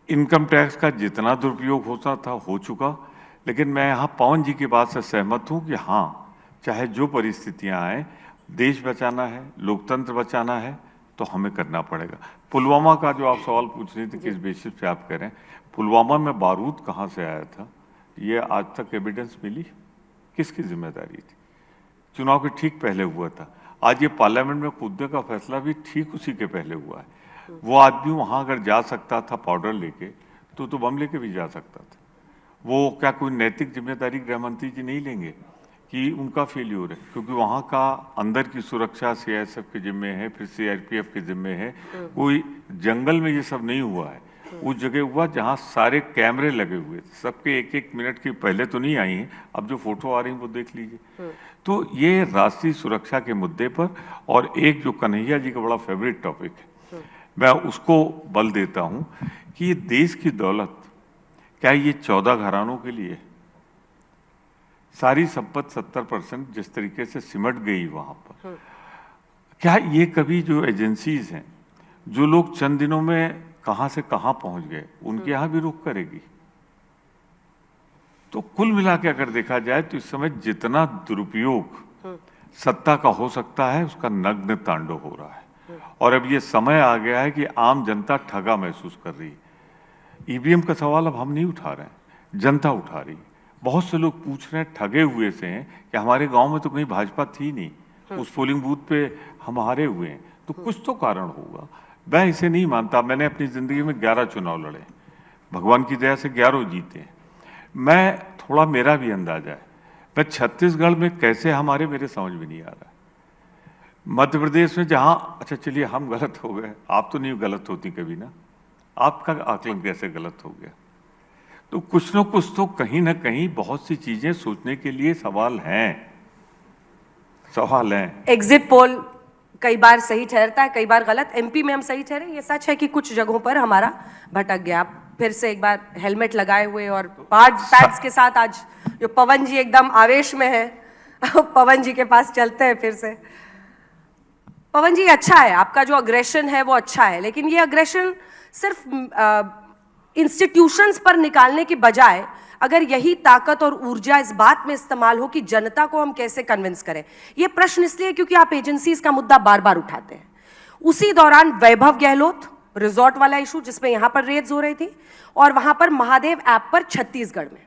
इनकम टैक्स का जितना दुरुपयोग होता था हो चुका। लेकिन मैं यहाँ पवन जी की बात से सहमत हूँ कि हाँ, चाहे जो परिस्थितियाँ आए, देश बचाना है, लोकतंत्र बचाना है तो हमें करना पड़ेगा। पुलवामा का जो आप सवाल पूछ रहे थे, किस बेसिस पे आप कह रहे हैं, पुलवामा में बारूद कहाँ से आया था, ये आज तक एविडेंस मिली? किसकी जिम्मेदारी थी? चुनाव के ठीक पहले हुआ था। आज ये पार्लियामेंट में कूदने का फैसला भी ठीक उसी के पहले हुआ है। वो आदमी वहाँ अगर जा सकता था पाउडर लेके, तो बम लेके भी जा सकता था। वो क्या कोई नैतिक जिम्मेदारी गृह मंत्री जी नहीं लेंगे कि उनका फेल्यूर है? क्योंकि वहाँ का अंदर की सुरक्षा सीआईएसएफ के जिम्मे है, फिर सीआरपीएफ के जिम्मे है। कोई जंगल में ये सब नहीं हुआ है, उस जगह हुआ जहाँ सारे कैमरे लगे हुए थे, सबके एक एक मिनट की पहले तो नहीं आई हैं, अब जो फोटो आ रही है वो देख लीजिए। तो ये राष्ट्रीय सुरक्षा के मुद्दे पर, और एक जो कन्हैया जी का बड़ा फेवरेट टॉपिक है, मैं उसको बल देता हूँ कि ये देश की दौलत क्या ये 14 घरानों के लिए? सारी संपत्ति 70% जिस तरीके से सिमट गई वहां पर, क्या ये कभी जो एजेंसीज हैं, जो लोग चंद दिनों में कहां से कहां पहुंच गए, उनके यहां भी रुक करेगी? तो कुल मिला के अगर देखा जाए तो इस समय जितना दुरुपयोग सत्ता का हो सकता है, उसका नग्न तांडव हो रहा है। और अब ये समय आ गया है कि आम जनता ठगा महसूस कर रही है। ईवीएम का सवाल अब हम नहीं उठा रहे हैं, जनता उठा रही है। बहुत से लोग पूछ रहे हैं, ठगे हुए से हैं कि हमारे गांव में तो कहीं भाजपा थी नहीं, उस पोलिंग बूथ पे हम हारे हुए हैं, तो कुछ तो कारण होगा। मैं इसे नहीं मानता। मैंने अपनी जिंदगी में 11 चुनाव लड़े, भगवान की दया से 11 जीते हैं। मैं थोड़ा, मेरा भी अंदाजा है, मैं छत्तीसगढ़ में कैसे हमारे, मेरे समझ में नहीं आ रहा है। मध्य प्रदेश में जहाँ, अच्छा चलिए हम गलत हो गए, आप तो नहीं गलत होती कभी ना, आपका आकलन कैसे गलत हो गया? तो कुछ न कुछ तो कहीं ना कहीं बहुत सी चीजें सोचने के लिए सवाल हैं, सवाल हैं। एग्जिट पोल कई बार सही ठहरता है, कई बार गलत। एमपी में हम सही ठहरे, ये सच है कि कुछ जगहों पर हमारा भटक गया। आप फिर से एक बार हेलमेट लगाए हुए और हार्ड पैड्स के साथ आज जो पवन जी एकदम आवेश में है, पवन जी के पास चलते हैं फिर से। पवन जी, अच्छा है आपका जो अग्रेशन है वो अच्छा है, लेकिन ये अग्रेशन सिर्फ इंस्टीट्यूशंस पर निकालने की बजाय अगर यही ताकत और ऊर्जा इस बात में इस्तेमाल हो कि जनता को हम कैसे कन्विंस करें। ये प्रश्न इसलिए क्योंकि आप एजेंसीज का मुद्दा बार बार उठाते हैं। उसी दौरान वैभव गहलोत रिजॉर्ट वाला इशू, जिसमें यहां पर रेड्स हो रही थी, और वहां पर महादेव ऐप पर छत्तीसगढ़ में,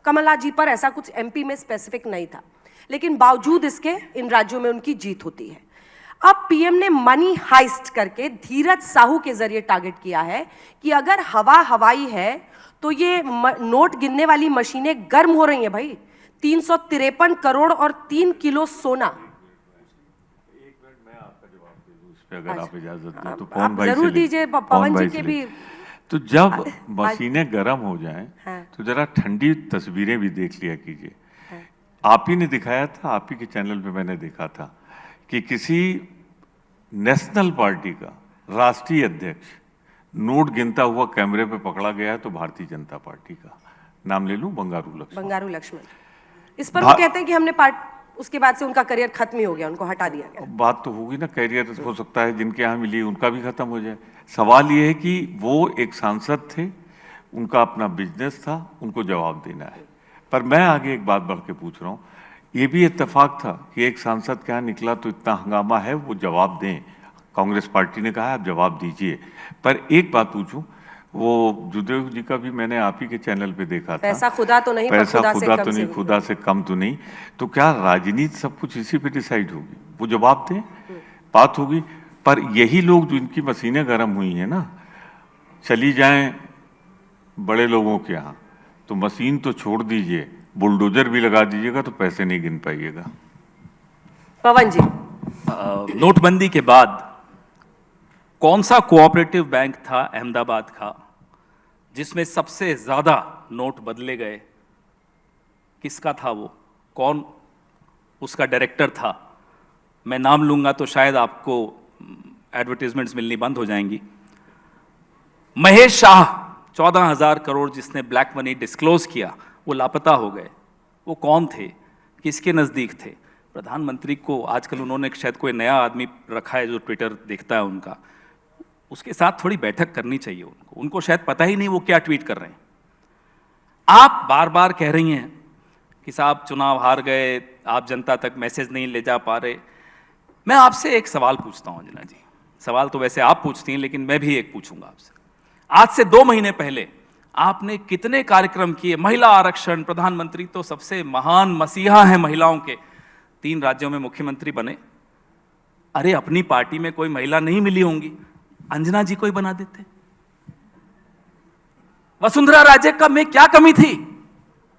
कमलनाथ जी पर ऐसा कुछ एमपी में स्पेसिफिक नहीं था, लेकिन बावजूद इसके इन राज्यों में उनकी जीत होती है। अब पीएम ने मनी हाइस्ट करके धीरज साहू के जरिए टारगेट किया है कि अगर हवा हवाई है तो ये नोट गिनने वाली मशीनें गर्म हो रही हैं भाई। 353 करोड़ और 3 किलो सोना। एक मिनट मैं आपका जवाब दे दूं इस पे, अगर आप इजाजत दें तो। आप जरूर दीजिए, पवन जी के भी। तो जब मशीनें गर्म हो जाएं, हाँ। तो जरा ठंडी तस्वीरें भी देख लिया कीजिए। हाँ। आप ही ने दिखाया था, आप ही के चैनल पे मैंने देखा था कि किसी नेशनल पार्टी का राष्ट्रीय अध्यक्ष नोट गिनता हुआ कैमरे पे पकड़ा गया है, तो भारतीय जनता पार्टी का नाम ले लूं, बंगारू लक्ष्मण। इस पर वो कहते हैं कि हमने उसके बाद से उनका करियर खत्म ही हो गया, उनको हटा दिया गया। बात तो होगी ना, करियर हो सकता है जिनके यहाँ मिली उनका भी खत्म हो जाए। सवाल ये है कि वो एक सांसद थे, उनका अपना बिजनेस था, उनको जवाब देना है। पर मैं आगे एक बात बढ़ के पूछ रहा हूँ, ये भी इत्तेफाक था कि एक सांसद के यहाँ निकला तो इतना हंगामा है, वो जवाब दें। कांग्रेस पार्टी ने कहा आप जवाब दीजिए। पर एक बात पूछूं, वो जुदेव जी का भी मैंने आप ही के चैनल पे देखा था। पैसा खुदा तो नहीं, पैसा खुदा तो नहीं, खुदा से कम तो नहीं। तो क्या राजनीति सब कुछ इसी पे डिसाइड होगी? वो जवाब दें, बात होगी। पर यही लोग जो इनकी मशीनें गर्म हुई हैं ना, चली जाएं बड़े लोगों के यहाँ, तो मशीन तो छोड़ दीजिए, बुलडोजर भी लगा दीजिएगा तो पैसे नहीं गिन पाइएगा। पवन जी, नोटबंदी के बाद कौन सा कोऑपरेटिव बैंक था अहमदाबाद का जिसमें सबसे ज्यादा नोट बदले गए? किसका था वो? कौन उसका डायरेक्टर था? मैं नाम लूंगा तो शायद आपको एडवर्टीजमेंट्स मिलनी बंद हो जाएंगी। महेश शाह 14,000 करोड़ जिसने ब्लैक मनी डिस्क्लोज किया, वो लापता हो गए। वो कौन थे? किसके नज़दीक थे? प्रधानमंत्री को आजकल उन्होंने शायद कोई नया आदमी रखा है जो ट्विटर देखता है उनका, उसके साथ थोड़ी बैठक करनी चाहिए उनको शायद पता ही नहीं वो क्या ट्वीट कर रहे हैं। आप बार बार कह रही हैं कि साहब चुनाव हार गए, आप जनता तक मैसेज नहीं ले जा पा रहे। मैं आपसे एक सवाल पूछता हूं अंजना जी, सवाल तो वैसे आप पूछती हैं लेकिन मैं भी एक पूछूंगा आपसे। आज से 2 महीने पहले आपने कितने कार्यक्रम किए, महिला आरक्षण, प्रधानमंत्री तो सबसे महान मसीहा हैं महिलाओं के, 3 राज्यों में मुख्यमंत्री बने। अरे अपनी पार्टी में कोई महिला नहीं मिली होंगी, अंजना जी को ही बना देते। वसुंधरा राजे का में क्या कमी थी,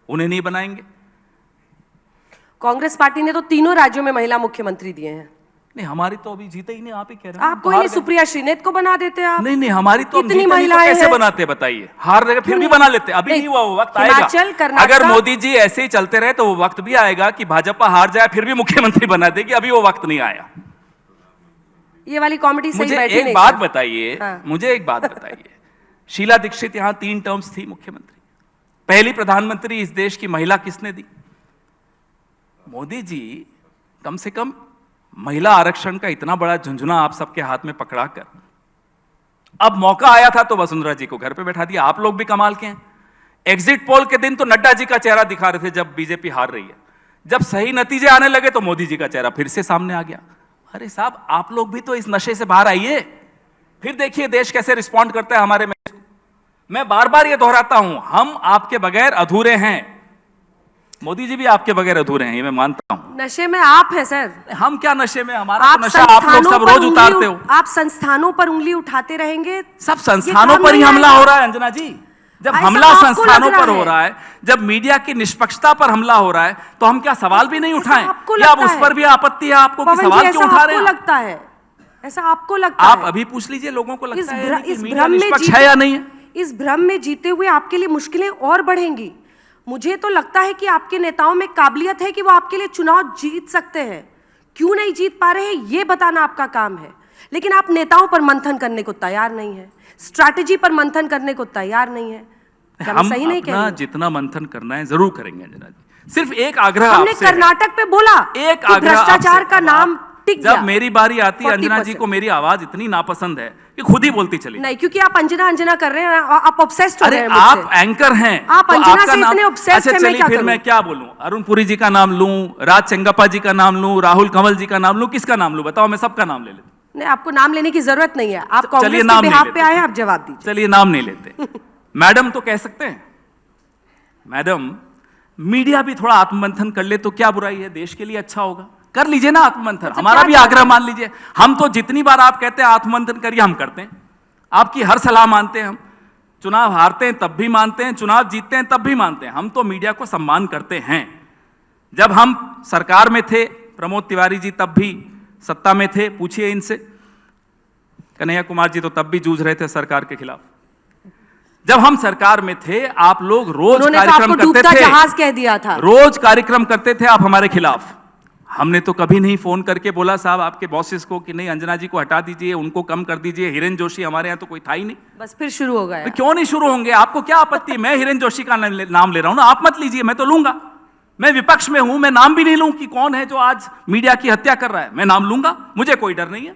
उन्हें नहीं बनाएंगे। कांग्रेस पार्टी ने तो तीनों राज्यों में महिला मुख्यमंत्री दिए हैं। नहीं हमारी तो अभी जीते ही नहीं, आप ही कह रहे हैं। आपको ही सुप्रिया श्रीनेत को बना देते आप। नहीं हमारी तो कितनी महिलाएं कैसे हैं? बनाते बताइए, हार रहे फिर भी बना लेते। अभी नहीं हुआ, वो वक्त आएगा। अगर मोदी जी ऐसे ही चलते रहे तो वो वक्त भी आएगा कि भाजपा हार जाए फिर भी मुख्यमंत्री बना देगी। अभी वो वक्त नहीं आया। ये वाली कॉमेडी सही मुझे बैठी एक नहीं बात सर। बताइए, हाँ। मुझे एक बात बताइए, शीला दीक्षित यहां 3 टर्म्स थी मुख्यमंत्री, पहली प्रधानमंत्री इस देश की महिला किसने दी? मोदी जी कम से कम महिला आरक्षण का इतना बड़ा झुंझुना आप सबके हाथ में पकड़ाकर, अब मौका आया था तो वसुंधरा जी को घर पे बैठा दिया। आप लोग भी कमाल के हैं। एग्जिट पोल के दिन तो नड्डा जी का चेहरा दिखा रहे थे जब बीजेपी हार रही है, जब सही नतीजे आने लगे तो मोदी जी का चेहरा फिर से सामने आ गया। अरे साहब आप लोग भी तो इस नशे से बाहर आइए, फिर देखिए देश कैसे रिस्पॉन्ड करता है हमारे में। मैं बार बार ये दोहराता हूं, हम आपके बगैर अधूरे हैं, मोदी जी भी आपके बगैर अधूरे हैं, ये मैं मानता हूं। नशे में आप हैं सर। हम क्या नशे में, हमारा आप तो नशा आप लोग सब रोज उतारते हो। आप संस्थानों पर उंगली उठाते रहेंगे। सब संस्थानों पर ही हमला हो रहा है अंजना जी। जब हमला संस्थानों पर हो रहा है, जब मीडिया की निष्पक्षता पर हमला हो रहा है, तो हम क्या सवाल भी नहीं उठाएं? या अब उस पर भी आपत्ति है आपको कि सवाल क्यों उठा रहे हैं? लगता है ऐसा आपको लगता है? आप अभी पूछ लीजिए लोगों को लगता है कि इस मीडिया भ्रम में निष्पक्ष है या नहीं है? इस भ्रम में जीते हुए आपके लिए मुश्किलें और बढ़ेंगी। मुझे तो लगता है कि आपके नेताओं में काबिलियत है कि वो आपके लिए चुनाव जीत सकते हैं। क्यों नहीं जीत पा रहे हैं ये बताना आपका काम है, लेकिन आप नेताओं पर मंथन करने को तैयार नहीं है, स्ट्रैटेजी पर मंथन करने को तैयार नहीं है। हम सही नहीं अपना जितना मंथन करना है जरूर करेंगे अंजना जी। सिर्फ एक आग्रह हमने आपसे कर्नाटक पे बोला, एक आग्रह भ्रष्टाचार का नाम टिक गया। जब मेरी बारी आती है अंजना जी को मेरी आवाज इतनी नापसंद है कि खुद ही बोलती चली। नहीं, क्योंकि आप अंजना अंजना कर रहे हैं, आप ऑब्सेस्ड हो रहे हैं मुझसे। आप एंकर हैं, आप अंजना से इतने ऑब्सेस्ड हैं। मैं क्या फिर मैं क्या बोलूं? अरुण पुरी जी का नाम लूं, राज चंगप्पा जी का नाम लूं, राहुल कंवल जी का नाम लूं, किसका नाम लूं बताओ? मैं सबका नाम ले लेता हूं। नहीं, आपको नाम लेने की जरूरत नहीं है। आप कांग्रेस के बिहाफ पे आए हैं, आप जवाब दीजिए। चलिए नाम नहीं लेते। मैडम तो कह सकते हैं। मैडम मीडिया भी थोड़ा आत्ममंथन कर ले तो क्या बुराई है, देश के लिए अच्छा होगा। कर लीजिए ना आत्ममंथन, हमारा भी आग्रह मान लीजिए। हम तो जितनी बार आप कहते हैं आत्ममंथन करिए हम करते हैं, आपकी हर सलाह मानते हैं। हम चुनाव हारते हैं तब भी मानते हैं, चुनाव जीतते हैं तब भी मानते हैं। हम तो मीडिया को सम्मान करते हैं। जब हम सरकार में थे, प्रमोद तिवारी जी तब भी सत्ता में थे, पूछिए इनसे। कन्हैया कुमार जी तो तब भी जूझ रहे थे सरकार के खिलाफ। जब हम सरकार में थे आप लोग रोज कार्यक्रम करते थे, जहाज कह दिया था, रोज कार्यक्रम करते थे आप हमारे खिलाफ। हमने तो कभी नहीं फोन करके बोला साहब आपके बॉसेस को कि नहीं अंजना जी को हटा दीजिए, उनको कम कर दीजिए। हिरेन जोशी हमारे यहाँ तो कोई था ही नहीं। बस फिर शुरू हो गया। क्यों नहीं शुरू होंगे? आपको क्या आपत्ति? मैं हिरेन जोशी का नाम ले रहा हूं ना, आप मत लीजिए, मैं तो लूंगा। मैं विपक्ष में हूं, मैं नाम भी नहीं लूं कि कौन है जो आज मीडिया की हत्या कर रहा है। मैं नाम लूंगा, मुझे कोई डर नहीं है।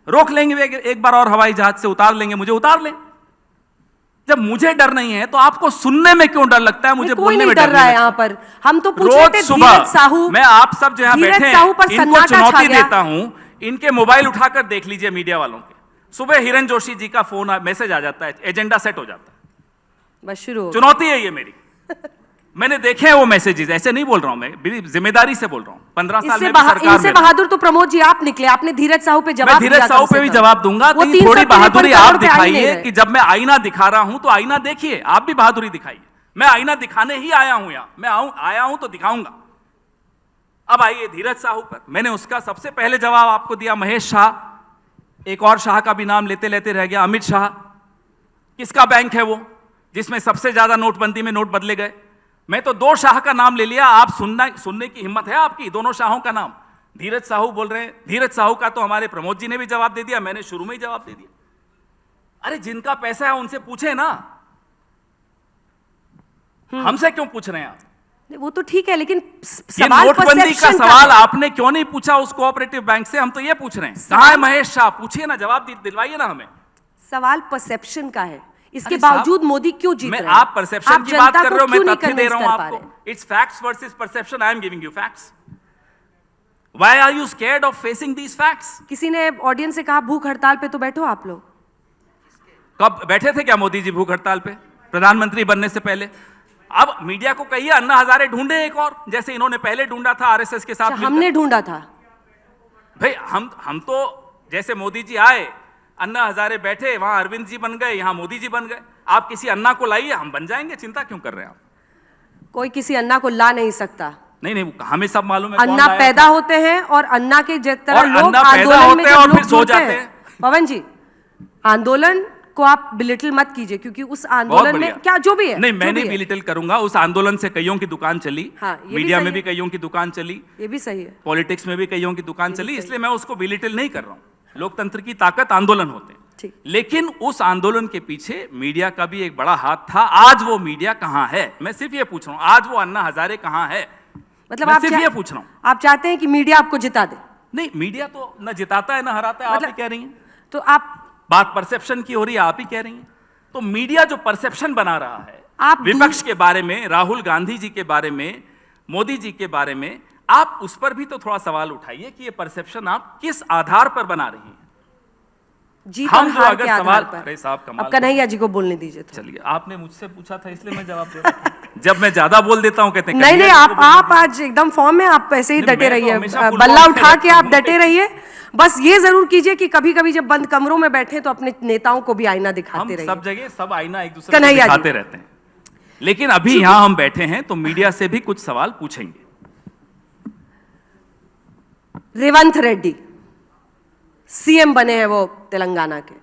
रोक लेंगे एक बार और हवाई जहाज से उतार लेंगे, मुझे उतार लें। जब मुझे डर नहीं है तो आपको सुनने में क्यों डर लगता है? मुझे बोलने में डर रहा है। यहाँ पर हम तो पूछ रहे थे धीरज साहू, मैं आप सब जो यहाँ बैठे हैं इनको चुनौती देता हूं, इनके मोबाइल उठाकर देख लीजिए मीडिया वालों के। सुबह हिरेन जोशी जी का फोन मैसेज आ जाता है, एजेंडा सेट हो जाता है। बस शुरू। चुनौती है ये मेरी। मैंने देखे हैं वो मैसेजेस, ऐसे नहीं बोल रहा हूं मैं, जिम्मेदारी से बोल रहा हूं। 15 साल में सरकार में इनसे बहादुर तो प्रमोद जी आप निकले। आपने धीरज साहू पे जवाब दिया। धीरज साहू पे भी जवाब दूंगा। तो थोड़ी बहादुरी आप दिखाइए कि जब मैं आईना दिखा रहा हूं तो आईना देखिए, आप भी बहादुरी दिखाइए। मैं आईना दिखाने ही आया हूं यहाँ, मैं आया हूं तो दिखाऊंगा। अब आइए धीरज साहू पर। मैंने उसका सबसे पहले जवाब आपको दिया। महेश शाह, एक और शाह का भी नाम लेते लेते रह गया, अमित शाह। किसका बैंक है वो जिसमें सबसे ज्यादा नोटबंदी में नोट बदले गए? मैं तो 2 शाह का नाम ले लिया। आप सुनने की हिम्मत है आपकी? दोनों शाहों का नाम धीरज साहू बोल रहे हैं। धीरज साहू का तो हमारे प्रमोद जी ने भी जवाब दे दिया, मैंने शुरू में ही जवाब दे दिया। अरे जिनका पैसा है उनसे पूछे ना, हमसे क्यों पूछ रहे हैं आप? वो तो ठीक है, लेकिन ये सवाल नोटबंदी का perception सवाल है। आपने क्यों नहीं पूछा उस कोऑपरेटिव बैंक से? हम तो ये पूछ रहे हैं, कहाँ है महेश शाह? पूछिए ना, जवाब दिलवाइए ना हमें। सवाल परसेप्शन का है, इसके अरे साहब, बावजूद मोदी क्यों जीत रहे हैं? आप परसेप्शन की बात जनता कर को रहे हो, मैं क्यों नहीं तथ्य दे रहा हूं convince कर पा आपको। रहे? It's facts versus perception, I am giving you facts. Why are you scared of facing these facts? किसी ने ऑडियंस से कहा भूख हड़ताल पे तो बैठो आप लोग। कब बैठे थे क्या मोदी जी भूख हड़ताल पे, प्रधानमंत्री बनने से पहले? अब मीडिया को कहिए अन्ना हजारे ढूंढे एक और, जैसे इन्होंने पहले ढूंढा था आरएसएस के साथ मिलकर। हमने ढूंढा था भाई, हम तो जैसे मोदी जी आए, अन्ना हजारे बैठे, वहां अरविंद जी बन गए, यहां मोदी जी बन गए। आप किसी अन्ना को लाइए, हम बन जाएंगे, चिंता क्यों कर रहे हैं आप? कोई किसी अन्ना को ला नहीं सकता। नहीं, हमें सब मालूम है कौन अन्ना लाया पैदा था। होते हैं और अन्ना के तरह और लोग अन्ना पैदा आंदोलन में होते हैं जब और लोग फिर सो जुड़ते जाते हैं। हैं। पवन जी, आंदोलन को आप बिलिटल मत कीजिए, क्योंकि उस बहुत आंदोलन बढ़िया। में क्या जो भी है, नहीं, जो मैं भी नहीं है, बिलिटल करूंगा। उस आंदोलन से कईयों की दुकान चली, हाँ, ये भी मीडिया सही में भी है। कईयों की दुकान चली, ये भी सही है। पॉलिटिक्स में भी कईयों की दुकान चली, सही इसलिए मैं उसको बिलिटिल नहीं कर रहा हूं। लोकतंत्र की ताकत आंदोलन होते हैं, ठीक। लेकिन उस आंदोलन के पीछे मीडिया का भी एक बड़ा हाथ था। आज वो मीडिया कहां है? मैं सिर्फ ये पूछ रहा हूं, आज वो अन्ना हजारे कहां है? मतलब मैं आप सिर्फ ये पूछ रहा हूं। आप चाहते हैं कि मीडिया आपको जिता दे? नहीं, मीडिया तो न जिताता है न हराता है, आप ही कह रही हैं। तो आप बात परसेप्शन की हो रही है, आप ही कह रही हैं। तो मीडिया जो परसेप्शन बना रहा है आप विपक्ष के बारे में, राहुल गांधी जी के बारे में, मोदी जी के बारे में, आप उस पर भी तो थोड़ा सवाल उठाइए कि ये परसेप्शन आप किस आधार पर बना रही हैं? जीत हम और जो हार अगर के आधार सवाल, पर। अरे साहब कमाल अब कन्हैया जी को बोलने दीजिए तो। चलिए, आपने मुझसे पूछा था इसलिए मैं जवाब दे रहा हूं। जब मैं ज्यादा बोल देता हूं कहते हैं नहीं नहीं, कन्हैया जी को आप आज एकदम फॉर्म में, आप ऐसे ही नहीं, डटे मैं तो रहिए, हमेशा full बल्ला form पे उठा के रहता आप हूं। डटे रहिए। बस ये जरूर कीजिए कि कभी कभी जब बंद कमरों में बैठे तो अपने नेताओं को भी आईना दिखाते हम रहिए। सब जगह सब आईना एक दूसरे को कन्हैया जी। दिखाते रहते हैं, लेकिन अभी यहां हम बैठे हैं तो मीडिया से भी कुछ सवाल पूछेंगे। रेवंत रेड्डी सीएम बने हैं वो तेलंगाना के,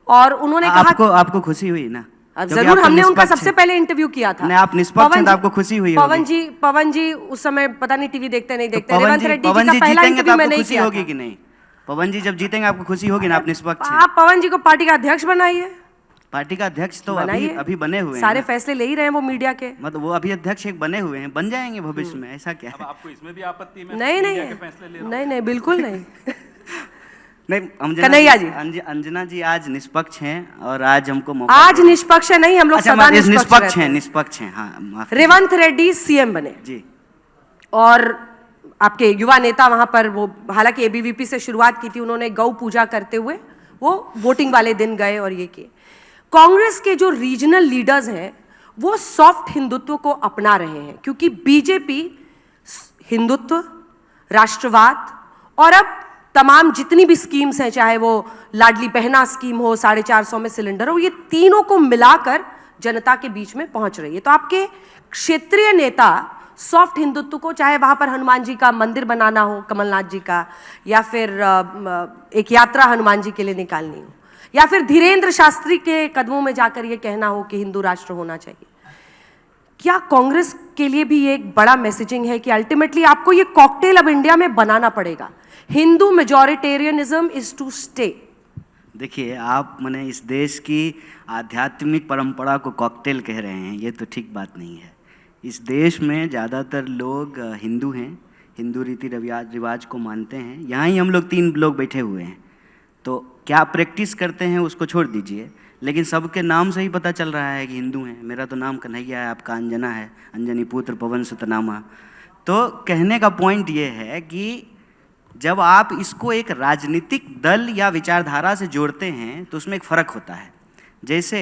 और उन्होंने कहा आपको खुशी हुई ना? अब क्योंकि जरूर, आप तो हमने उनका निष्पक्ष सबसे हैं। पहले इंटरव्यू किया था। नहीं, आप निष्पक्ष हैं तो आपको खुशी हुई होगी। पवन जी उस समय पता नहीं टीवी देखते नहीं तो देखते, रेवंत रेड्डी जी पवन का जी पहला जीतेंगे तो इंटरव्यू आपको मैंने ही खुशी किया होगी था। कि नहीं? पवन जी जब जीतेंगे आपको खुशी होगी ना? आप निष्पक्ष हैं। आप पवन जी को पार्टी का अध्यक्ष बनाइए, पार्टी का अध्यक्ष तो बनाइए। अभी बने हुए हैं सारे ना। फैसले ले ही रहे हैं वो मीडिया के। मतलब वो अभी अध्यक्ष एक बने हुए हैं, बन जाएंगे भविष्य में, ऐसा क्या अब है? आपको इसमें भी आपत्ति में नहीं मीडिया के फैसले ले रहा हूं? नहीं, बिल्कुल नहीं। नहीं, कन्हैया जी। अंजना जी आज निष्पक्ष हैं और आज हमको मौका आज निष्पक्ष है नहीं, हम लोग अच्छा, सदा निष्पक्ष रहते हैं, हैं। निष्पक्ष हैं, हाँ माफ कीजिए। रेवंत रेड्डी सीएम बने जी। और आपके युवा नेता वहां पर, वो हालांकि एबीवीपी से शुरुआत की थी उन्होंने, गौ पूजा करते हुए वो वोटिंग वाले दिन गए और ये किए। कांग्रेस के जो रीजनल लीडर्स हैं वो सॉफ्ट हिंदुत्व को अपना रहे हैं, क्योंकि बीजेपी हिंदुत्व, राष्ट्रवाद और अब तमाम जितनी भी स्कीम्स हैं, चाहे वो लाडली बहना स्कीम हो, 450 में सिलेंडर हो, ये तीनों को मिलाकर जनता के बीच में पहुंच रही है। तो आपके क्षेत्रीय नेता सॉफ्ट हिंदुत्व को, चाहे वहां पर हनुमान जी का मंदिर बनाना हो कमलनाथ जी का, या फिर एक यात्रा हनुमान जी के लिए निकालनी हो, या फिर धीरेन्द्र शास्त्री के कदमों में जाकर ये कहना हो कि हिंदू राष्ट्र होना चाहिए, क्या कांग्रेस के लिए भी ये एक बड़ा मैसेजिंग है कि अल्टीमेटली आपको ये कॉकटेल अब इंडिया में बनाना पड़ेगा? Hindu majoritarianism is to stay. देखिए, आप मैंने इस देश की आध्यात्मिक परंपरा को कॉकटेल कह रहे हैं, ये तो ठीक बात नहीं है। इस देश में ज़्यादातर लोग हिंदू हैं, हिंदू रीति रिवाज को मानते हैं। यहाँ ही हम लोग 3 लोग बैठे हुए हैं, तो क्या प्रैक्टिस करते हैं उसको छोड़ दीजिए, लेकिन सबके नाम से ही पता चल रहा है कि हिंदू हैं। मेरा तो नाम कन्हैया है, आपका अंजना है, अंजनी पुत्र पवन सुत नामा। तो कहने का पॉइंट ये है कि जब आप इसको एक राजनीतिक दल या विचारधारा से जोड़ते हैं तो उसमें एक फ़र्क होता है। जैसे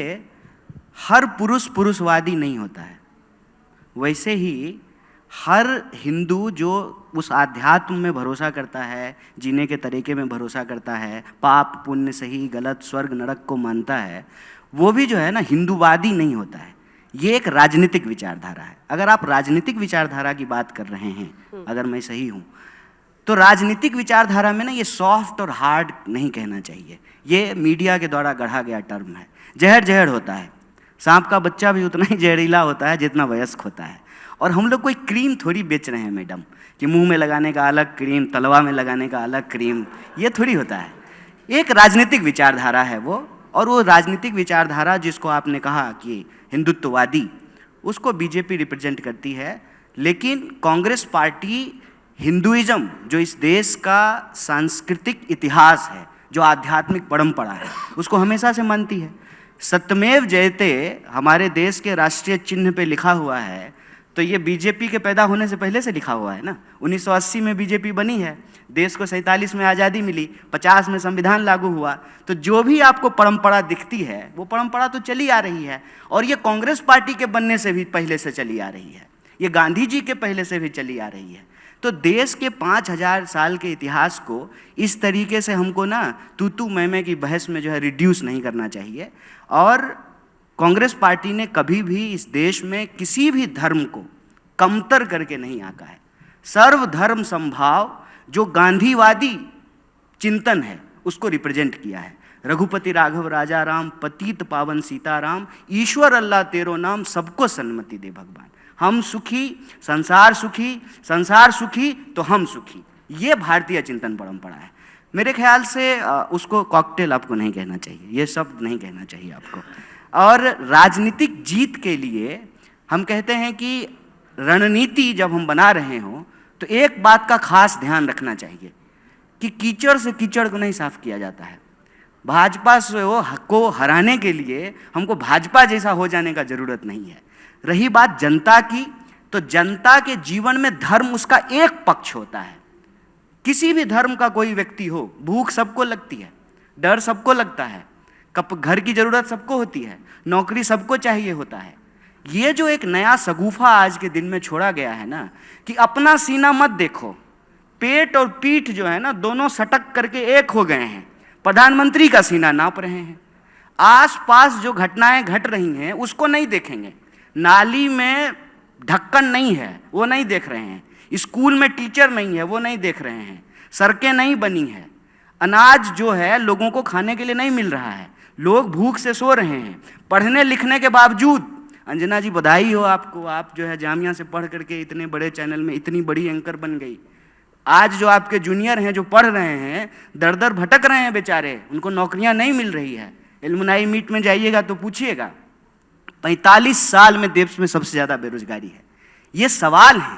हर पुरुष पुरुषवादी नहीं होता है, वैसे ही हर हिंदू जो उस आध्यात्म में भरोसा करता है, जीने के तरीके में भरोसा करता है, पाप पुण्य सही गलत स्वर्ग नरक को मानता है, वो भी जो है ना हिंदूवादी नहीं होता है। ये एक राजनीतिक विचारधारा है। अगर आप राजनीतिक विचारधारा की बात कर रहे हैं, अगर मैं सही हूँ, तो राजनीतिक विचारधारा में ना ये सॉफ्ट और हार्ड नहीं कहना चाहिए। ये मीडिया के द्वारा गढ़ा गया टर्म है। जहर जहर होता है, सांप का बच्चा भी उतना ही जहरीला होता है जितना वयस्क होता है। और हम लोग कोई क्रीम थोड़ी बेच रहे हैं मैडम, कि मुंह में लगाने का अलग क्रीम, तलवा में लगाने का अलग क्रीम, ये थोड़ी होता है। एक राजनीतिक विचारधारा है वो, और वो राजनीतिक विचारधारा जिसको आपने कहा कि हिंदुत्ववादी, उसको बीजेपी रिप्रेजेंट करती है। लेकिन कांग्रेस पार्टी हिंदुइज्म, जो इस देश का सांस्कृतिक इतिहास है, जो आध्यात्मिक परंपरा है, उसको हमेशा से मानती है। सत्यमेव जयते हमारे देश के राष्ट्रीय चिन्ह पे लिखा हुआ है, तो ये बीजेपी के पैदा होने से पहले से लिखा हुआ है ना। 1980 में बीजेपी बनी है, देश को 47 में आज़ादी मिली, 50 में संविधान लागू हुआ। तो जो भी आपको परंपरा दिखती है वो परंपरा तो चली आ रही है, और ये कांग्रेस पार्टी के बनने से भी पहले से चली आ रही है, ये गांधी जी के पहले से भी चली आ रही है। तो देश के 5000 साल के इतिहास को इस तरीके से हमको ना तू मैं की बहस में जो है रिड्यूस नहीं करना चाहिए। और कांग्रेस पार्टी ने कभी भी इस देश में किसी भी धर्म को कमतर करके नहीं आंका है। सर्वधर्म समभाव जो गांधीवादी चिंतन है उसको रिप्रेजेंट किया है। रघुपति राघव राजा राम, पतित पावन सीताराम, ईश्वर अल्लाह तेरो नाम, सबको सन्मति दे भगवान। हम सुखी, संसार सुखी तो हम सुखी, ये भारतीय चिंतन परंपरा है। मेरे ख्याल से उसको कॉकटेल आपको नहीं कहना चाहिए, ये शब्द नहीं कहना चाहिए आपको। और राजनीतिक जीत के लिए हम कहते हैं कि रणनीति जब हम बना रहे हों तो एक बात का खास ध्यान रखना चाहिए कि कीचड़ से कीचड़ को नहीं साफ किया जाता है। भाजपा को हराने के लिए हमको भाजपा जैसा हो जाने का जरूरत नहीं है। रही बात जनता की, तो जनता के जीवन में धर्म उसका एक पक्ष होता है। किसी भी धर्म का कोई व्यक्ति हो, भूख सबको लगती है, डर सबको लगता है, घर की जरूरत सबको होती है, नौकरी सबको चाहिए होता है। ये जो एक नया सगुफा आज के दिन में छोड़ा गया है ना, कि अपना सीना मत देखो, पेट और पीठ जो है ना दोनों सटक करके एक हो गए हैं, प्रधानमंत्री का सीना नाप रहे हैं। आसपास जो घटनाएं घट रही हैं उसको नहीं देखेंगे, नाली में ढक्कन नहीं है वो नहीं देख रहे हैं, स्कूल में टीचर नहीं है वो नहीं देख रहे हैं, सड़कें नहीं बनी है, अनाज जो है लोगों को खाने के लिए नहीं मिल रहा है, लोग भूख से सो रहे हैं। पढ़ने लिखने के बावजूद, अंजना जी बधाई हो आपको, आप जो है जामिया से पढ़ करके इतने बड़े चैनल में इतनी बड़ी एंकर बन गई। आज जो आपके जूनियर हैं जो पढ़ रहे हैं, दर दर भटक रहे हैं बेचारे, उनको नौकरियां नहीं मिल रही है। एलुमनाई मीट में जाइएगा तो पूछिएगा, 45 साल में देश में सबसे ज़्यादा बेरोजगारी है। ये सवाल है,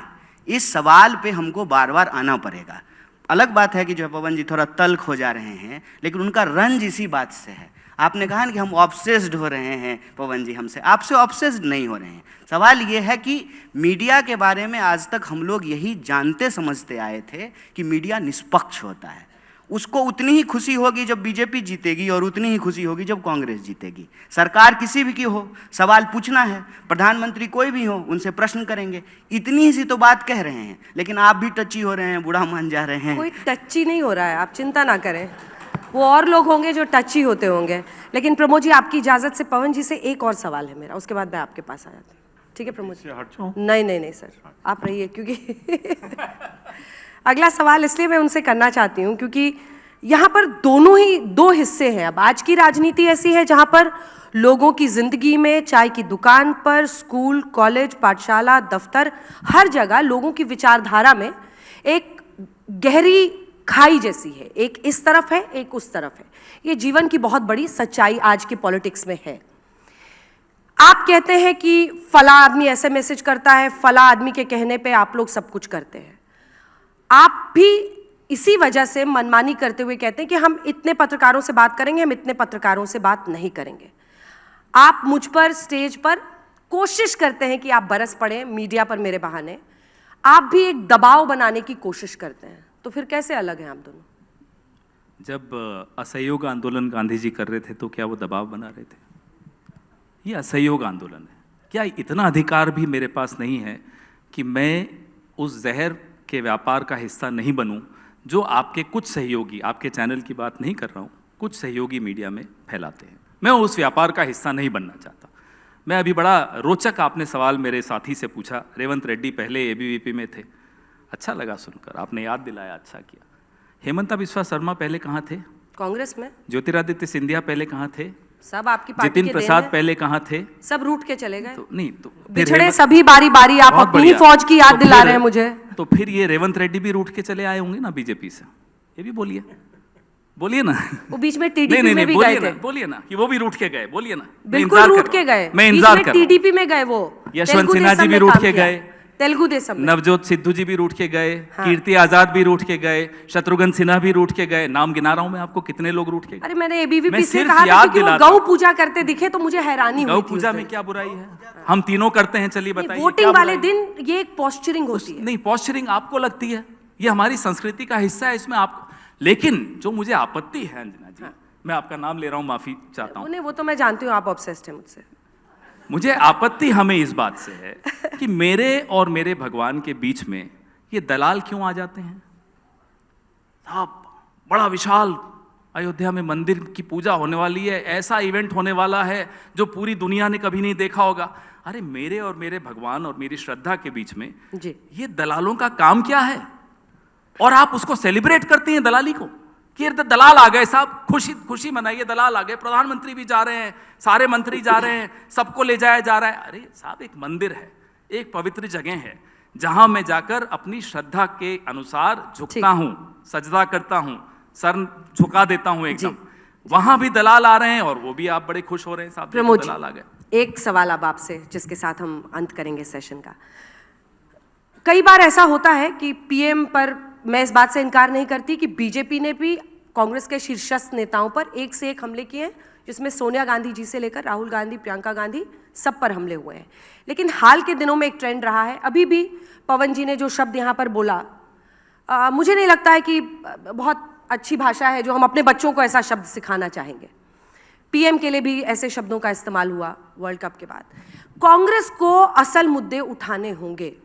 इस सवाल पे हमको बार बार आना पड़ेगा। अलग बात है कि जो पवन जी थोड़ा तल्ख हो जा रहे हैं, लेकिन उनका रंज इसी बात से है। आपने कहा ना कि हम ऑब्सेस्ड हो रहे हैं पवन जी, हमसे आपसे ऑब्सेस्ड नहीं हो रहे हैं। सवाल ये है कि मीडिया के बारे में आज तक हम लोग यही जानते समझते आए थे कि मीडिया निष्पक्ष होता है। उसको उतनी ही खुशी होगी जब बीजेपी जीतेगी और उतनी ही खुशी होगी जब कांग्रेस जीतेगी। सरकार किसी भी की हो, सवाल पूछना है, प्रधानमंत्री कोई भी हो, उनसे प्रश्न करेंगे। इतनी ही सी तो बात कह रहे हैं, लेकिन आप भी टची हो रहे हैं, बुरा मान जा रहे हैं। कोई टची नहीं हो रहा है, आप चिंता ना करें, वो और लोग होंगे जो टची होते होंगे। लेकिन प्रमोद जी, आपकी इजाजत से पवन जी से एक और सवाल है मेरा, उसके बाद मैं आपके पास आ जाती हूँ। ठीक है प्रमोद जी? नहीं सर, आप रहिए, क्योंकि अगला सवाल इसलिए मैं उनसे करना चाहती हूँ क्योंकि यहाँ पर दोनों ही दो हिस्से हैं। अब आज की राजनीति ऐसी है जहाँ पर लोगों की जिंदगी में, चाय की दुकान पर, स्कूल, कॉलेज, पाठशाला, दफ्तर, हर जगह लोगों की विचारधारा में एक गहरी खाई जैसी है, एक इस तरफ है, एक उस तरफ है। ये जीवन की बहुत बड़ी सच्चाई आज की पॉलिटिक्स में है। आप कहते हैं कि फला आदमी ऐसे मैसेज करता है, फला आदमी के कहने पे आप लोग सब कुछ करते हैं। आप भी इसी वजह से मनमानी करते हुए कहते हैं कि हम इतने पत्रकारों से बात करेंगे, हम इतने पत्रकारों से बात नहीं करेंगे। आप मुझ पर स्टेज पर कोशिश करते हैं कि आप बरस पड़े मीडिया पर मेरे बहाने, आप भी एक दबाव बनाने की कोशिश करते हैं। तो फिर कैसे अलग हैं आप दोनों? जब असहयोग आंदोलन गांधी जी कर रहे थे तो क्या वो दबाव बना रहे थे? ये असहयोग आंदोलन है। क्या इतना अधिकार भी मेरे पास नहीं है कि मैं उस जहर के व्यापार का हिस्सा नहीं बनूं जो आपके कुछ सहयोगी, आपके चैनल की बात नहीं कर रहा हूँ, कुछ सहयोगी मीडिया में फैलाते हैं? मैं उस व्यापार का हिस्सा नहीं बनना चाहता। मैं अभी बड़ा रोचक आपने सवाल मेरे साथी से पूछा, रेवंत रेड्डी पहले एबीवीपी में थे, अच्छा लगा सुनकर, आपने याद दिलाया, अच्छा किया। हेमंता बिस्वा शर्मा पहले कहाँ थे? कांग्रेस में। ज्योतिरादित्य सिंधिया पहले कहाँ थे? सब आपकी पार्टी जितिन के प्रसाद पहले कहाँ थे? सब रूट के चले गए। तो नहीं तो बिछड़े सभी बारी बारी आप अपनी ही फौज की याद दिला रहे हैं मुझे। तो फिर ये रेवंत रेड्डी भी रूट के चले आए होंगे ना बीजेपी से, ये भी बोलिए, बोलिए ना। वो बीच में टीडीपी में भी गए थे, बोलिए ना कि वो भी रूट के गए, बोलिए ना। बिल्कुल रूट के गए, मैं इंतजार कर रहा हूं। टीडीपी में गए, वो यशवंत सिन्हा जी भी रूट के गए, तेलुगु देशम में। नवजोत सिद्धू जी भी रूठ के गए, हाँ। कीर्ति आजाद भी रूठ के गए, शत्रुघ्न सिन्हा भी रूठ के गए। नाम गिना रहा हूं मैं आपको कितने लोग रूठ के गए। अरे मैंने एबीवीपी मैं से सिर्फ कहा था याद क्योंकि वो दिलाता गौ पूजा करते दिखे तो मुझे हैरानी हुई गौ थी पूजा उस में दिन। क्या बुराई है? हम तीनों करते हैं, चलिए बताइए। वोटिंग क्या वाले बुराई है? दिन ये एक पोस्चरिंग होती है। नहीं, पोस्चरिंग आपको लगती है, ये हमारी संस्कृति का हिस्सा है, इसमें आपको। लेकिन जो मुझे आपत्ति है अंजना जी, मैं आपका नाम ले रहा हूं, माफी चाहता हूं। वो तो मैं जानती हूँ, आप ऑब्सेस्ड हैं मुझसे। मुझे आपत्ति हमें इस बात से है कि मेरे और मेरे भगवान के बीच में ये दलाल क्यों आ जाते हैं? साहब, बड़ा विशाल अयोध्या में मंदिर की पूजा होने वाली है, ऐसा इवेंट होने वाला है जो पूरी दुनिया ने कभी नहीं देखा होगा। अरे मेरे और मेरे भगवान और मेरी श्रद्धा के बीच में जी। ये दलालों का काम क्या है? और आप उसको सेलिब्रेट करती हैं दलाली को कि दलाल आ गए साहब, खुशी खुशी मनाइए, दलाल आ गए, प्रधानमंत्री भी जा रहे हैं, सारे मंत्री जा रहे हैं, सबको ले जाया जा रहा है। अरे साहब, एक मंदिर है, एक पवित्र जगह है जहां मैं जाकर अपनी श्रद्धा के अनुसार झुकता हूं, सजदा करता हूं, सर झुका देता हूं एकदम। वहां भी दलाल आ रहे हैं और वो भी आप बड़े खुश हो रहे हैं साहब, प्रमोद जी, दलाल आ गए। एक सवाल अब आपसे जिसके साथ हम अंत करेंगे सेशन का। कई बार ऐसा होता है कि पीएम पर, मैं इस बात से इनकार नहीं करती कि बीजेपी ने भी कांग्रेस के शीर्षस्थ नेताओं पर एक से एक हमले किए हैं, जिसमें सोनिया गांधी जी से लेकर राहुल गांधी, प्रियंका गांधी, सब पर हमले हुए हैं। लेकिन हाल के दिनों में एक ट्रेंड रहा है, अभी भी पवन जी ने जो शब्द यहाँ पर बोला, मुझे नहीं लगता है कि बहुत अच्छी भाषा है जो हम अपने बच्चों को ऐसा शब्द सिखाना चाहेंगे। पीएम के लिए भी ऐसे शब्दों का इस्तेमाल हुआ वर्ल्ड कप के बाद। कांग्रेस को असल मुद्दे उठाने होंगे।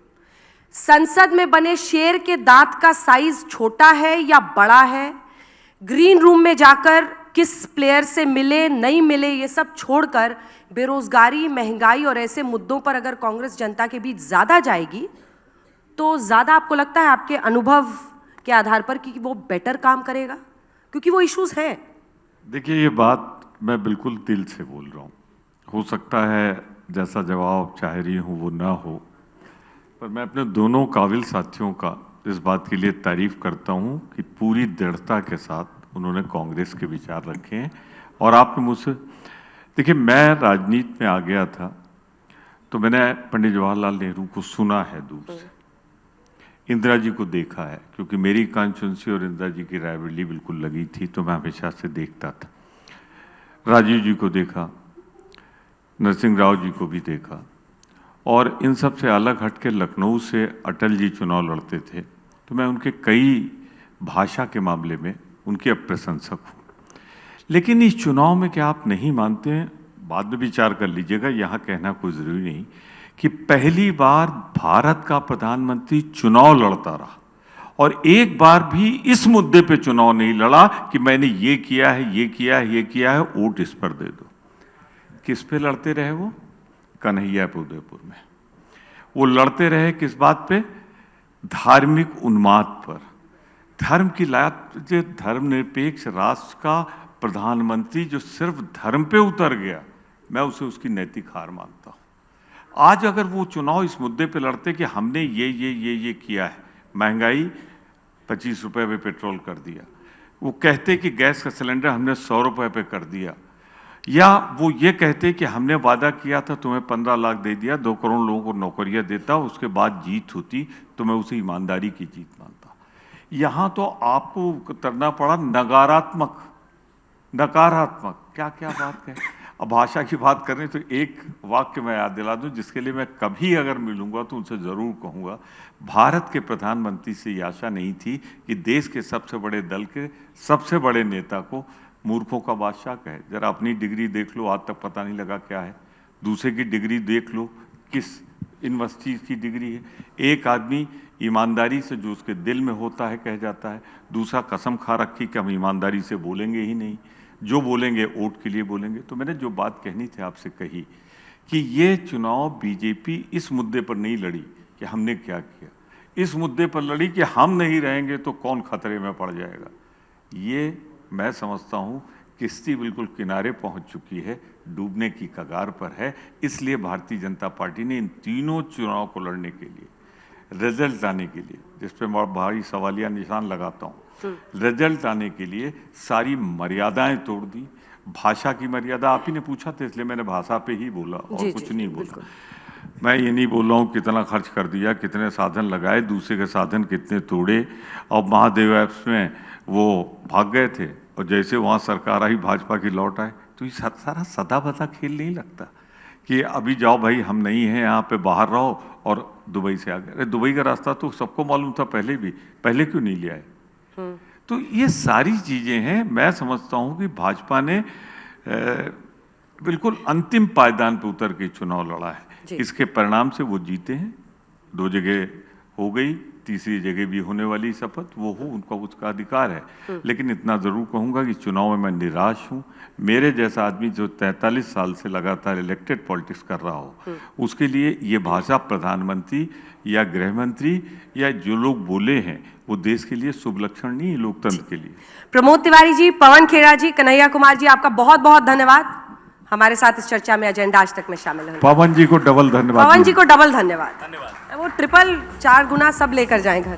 संसद में बने शेर के दांत का साइज छोटा है या बड़ा है, ग्रीन रूम में जाकर किस प्लेयर से मिले नहीं मिले, ये सब छोड़कर बेरोजगारी, महंगाई और ऐसे मुद्दों पर अगर कांग्रेस जनता के बीच ज्यादा जाएगी तो ज्यादा आपको लगता है आपके अनुभव के आधार पर कि वो बेटर काम करेगा, क्योंकि वो इश्यूज हैं। देखिए, ये बात मैं बिल्कुल दिल से बोल रहा हूँ। हो सकता है जैसा जवाब चाह रही हूँ वो ना हो, पर मैं अपने दोनों काबिल साथियों का इस बात के लिए तारीफ करता हूँ कि पूरी दृढ़ता के साथ उन्होंने कांग्रेस के विचार रखे हैं। और आपने मुझसे, देखिए, मैं राजनीति में आ गया था तो मैंने पंडित जवाहरलाल नेहरू को सुना है दूर से, इंदिरा जी को देखा है, क्योंकि मेरी कॉन्स्टिट्यूंसी और इंदिरा जी की रायबरेली बिल्कुल लगी थी, तो मैं हमेशा से देखता था। राजीव जी को देखा, नरसिंह राव जी को भी देखा, और इन सब से अलग हट के लखनऊ से अटल जी चुनाव लड़ते थे, तो मैं उनके कई भाषा के मामले में उनके प्रशंसक हूँ। लेकिन इस चुनाव में क्या आप नहीं मानते हैं, बाद में विचार कर लीजिएगा, यहाँ कहना कोई ज़रूरी नहीं, कि पहली बार भारत का प्रधानमंत्री चुनाव लड़ता रहा और एक बार भी इस मुद्दे पे चुनाव नहीं लड़ा कि मैंने ये किया है, ये किया है, ये किया है, वोट इस पर दे दो। किस पे लड़ते रहे वो? कन्हैयापुर उदयपुर में। वो लड़ते रहे किस बात पे? धार्मिक उन्माद पर। धर्म की लात, जो धर्मनिरपेक्ष राष्ट्र का प्रधानमंत्री जो सिर्फ धर्म पे उतर गया, मैं उसे उसकी नैतिक हार मानता हूँ। आज अगर वो चुनाव इस मुद्दे पे लड़ते कि हमने ये किया है, महंगाई 25 रुपए पे पेट्रोल कर दिया, वो कहते कि गैस का सिलेंडर हमने 100 रुपए पे कर दिया, या वो ये कहते कि हमने वादा किया था तुम्हें 15 लाख दे दिया, 2 करोड़ लोगों को नौकरियां देता, उसके बाद जीत होती, तो मैं उसे ईमानदारी की जीत मानता। यहाँ तो आपको करना पड़ा नकारात्मक, क्या क्या बात है। अब भाषा की बात करें तो एक वाक्य मैं याद दिला दूं, जिसके लिए मैं कभी अगर मिलूंगा तो उनसे जरूर कहूंगा, भारत के प्रधानमंत्री से ये आशा नहीं थी कि देश के सबसे बड़े दल के सबसे बड़े नेता को मूर्खों का बादशाह कहे। जरा अपनी डिग्री देख लो, आज तक पता नहीं लगा क्या है। दूसरे की डिग्री देख लो, किस यूनिवर्सिटी की डिग्री है। एक आदमी ईमानदारी से जो उसके दिल में होता है कह जाता है, दूसरा कसम खा रखी कि हम ईमानदारी से बोलेंगे ही नहीं, जो बोलेंगे वोट के लिए बोलेंगे। तो मैंने जो बात कहनी थी आपसे कही कि ये चुनाव बीजेपी इस मुद्दे पर नहीं लड़ी कि हमने क्या किया, इस मुद्दे पर लड़ी कि हम नहीं रहेंगे तो कौन खतरे में पड़ जाएगा। ये मैं समझता हूँ किश्ती बिल्कुल किनारे पहुँच चुकी है, डूबने की कगार पर है। इसलिए भारतीय जनता पार्टी ने इन तीनों चुनाव को लड़ने के लिए, रिजल्ट आने के लिए, जिस पर मैं भारी सवालिया निशान लगाता हूँ, रिजल्ट आने के लिए सारी मर्यादाएं तोड़ दी। भाषा की मर्यादा आप ही ने पूछा था, इसलिए मैंने भाषा पे ही बोला और कुछ नहीं बोला। मैं ये नहीं बोल रहा हूँ कितना खर्च कर दिया, कितने साधन लगाए, दूसरे के साधन कितने तोड़े, और महादेव ऐप्स में वो भाग गए थे और जैसे वहाँ सरकार आई भाजपा की लौट आए। तो ये सारा सदा बदा खेल नहीं लगता कि अभी जाओ भाई हम नहीं हैं यहाँ पे, बाहर रहो और दुबई से आ गए। अरे दुबई का रास्ता तो सबको मालूम था पहले भी, पहले क्यों नहीं ले आए? तो ये सारी चीज़ें हैं। मैं समझता हूँ कि भाजपा ने बिल्कुल अंतिम पायदान पे उतर के चुनाव लड़ा है। इसके परिणाम से वो जीते हैं। 2 जगह हो गई, तीसरी जगह भी होने वाली शपथ वो हो, उनका उसका अधिकार है। लेकिन इतना ज़रूर कहूँगा कि चुनाव में मैं निराश हूँ। मेरे जैसा आदमी जो 43 साल से लगातार इलेक्टेड पॉलिटिक्स कर रहा हो, उसके लिए ये भाषा प्रधानमंत्री या गृह मंत्री या जो लोग बोले हैं वो देश के लिए शुभ लक्षण नहीं है, लोकतंत्र के लिए। प्रमोद तिवारी जी, पवन खेड़ा जी, कन्हैया कुमार जी, आपका बहुत बहुत धन्यवाद हमारे साथ इस चर्चा में एजेंडा आज तक में शामिल हुए। पवन जी को डबल धन्यवाद। पवन जी को डबल धन्यवाद। वो ट्रिपल 4 गुना सब लेकर जाएं घर।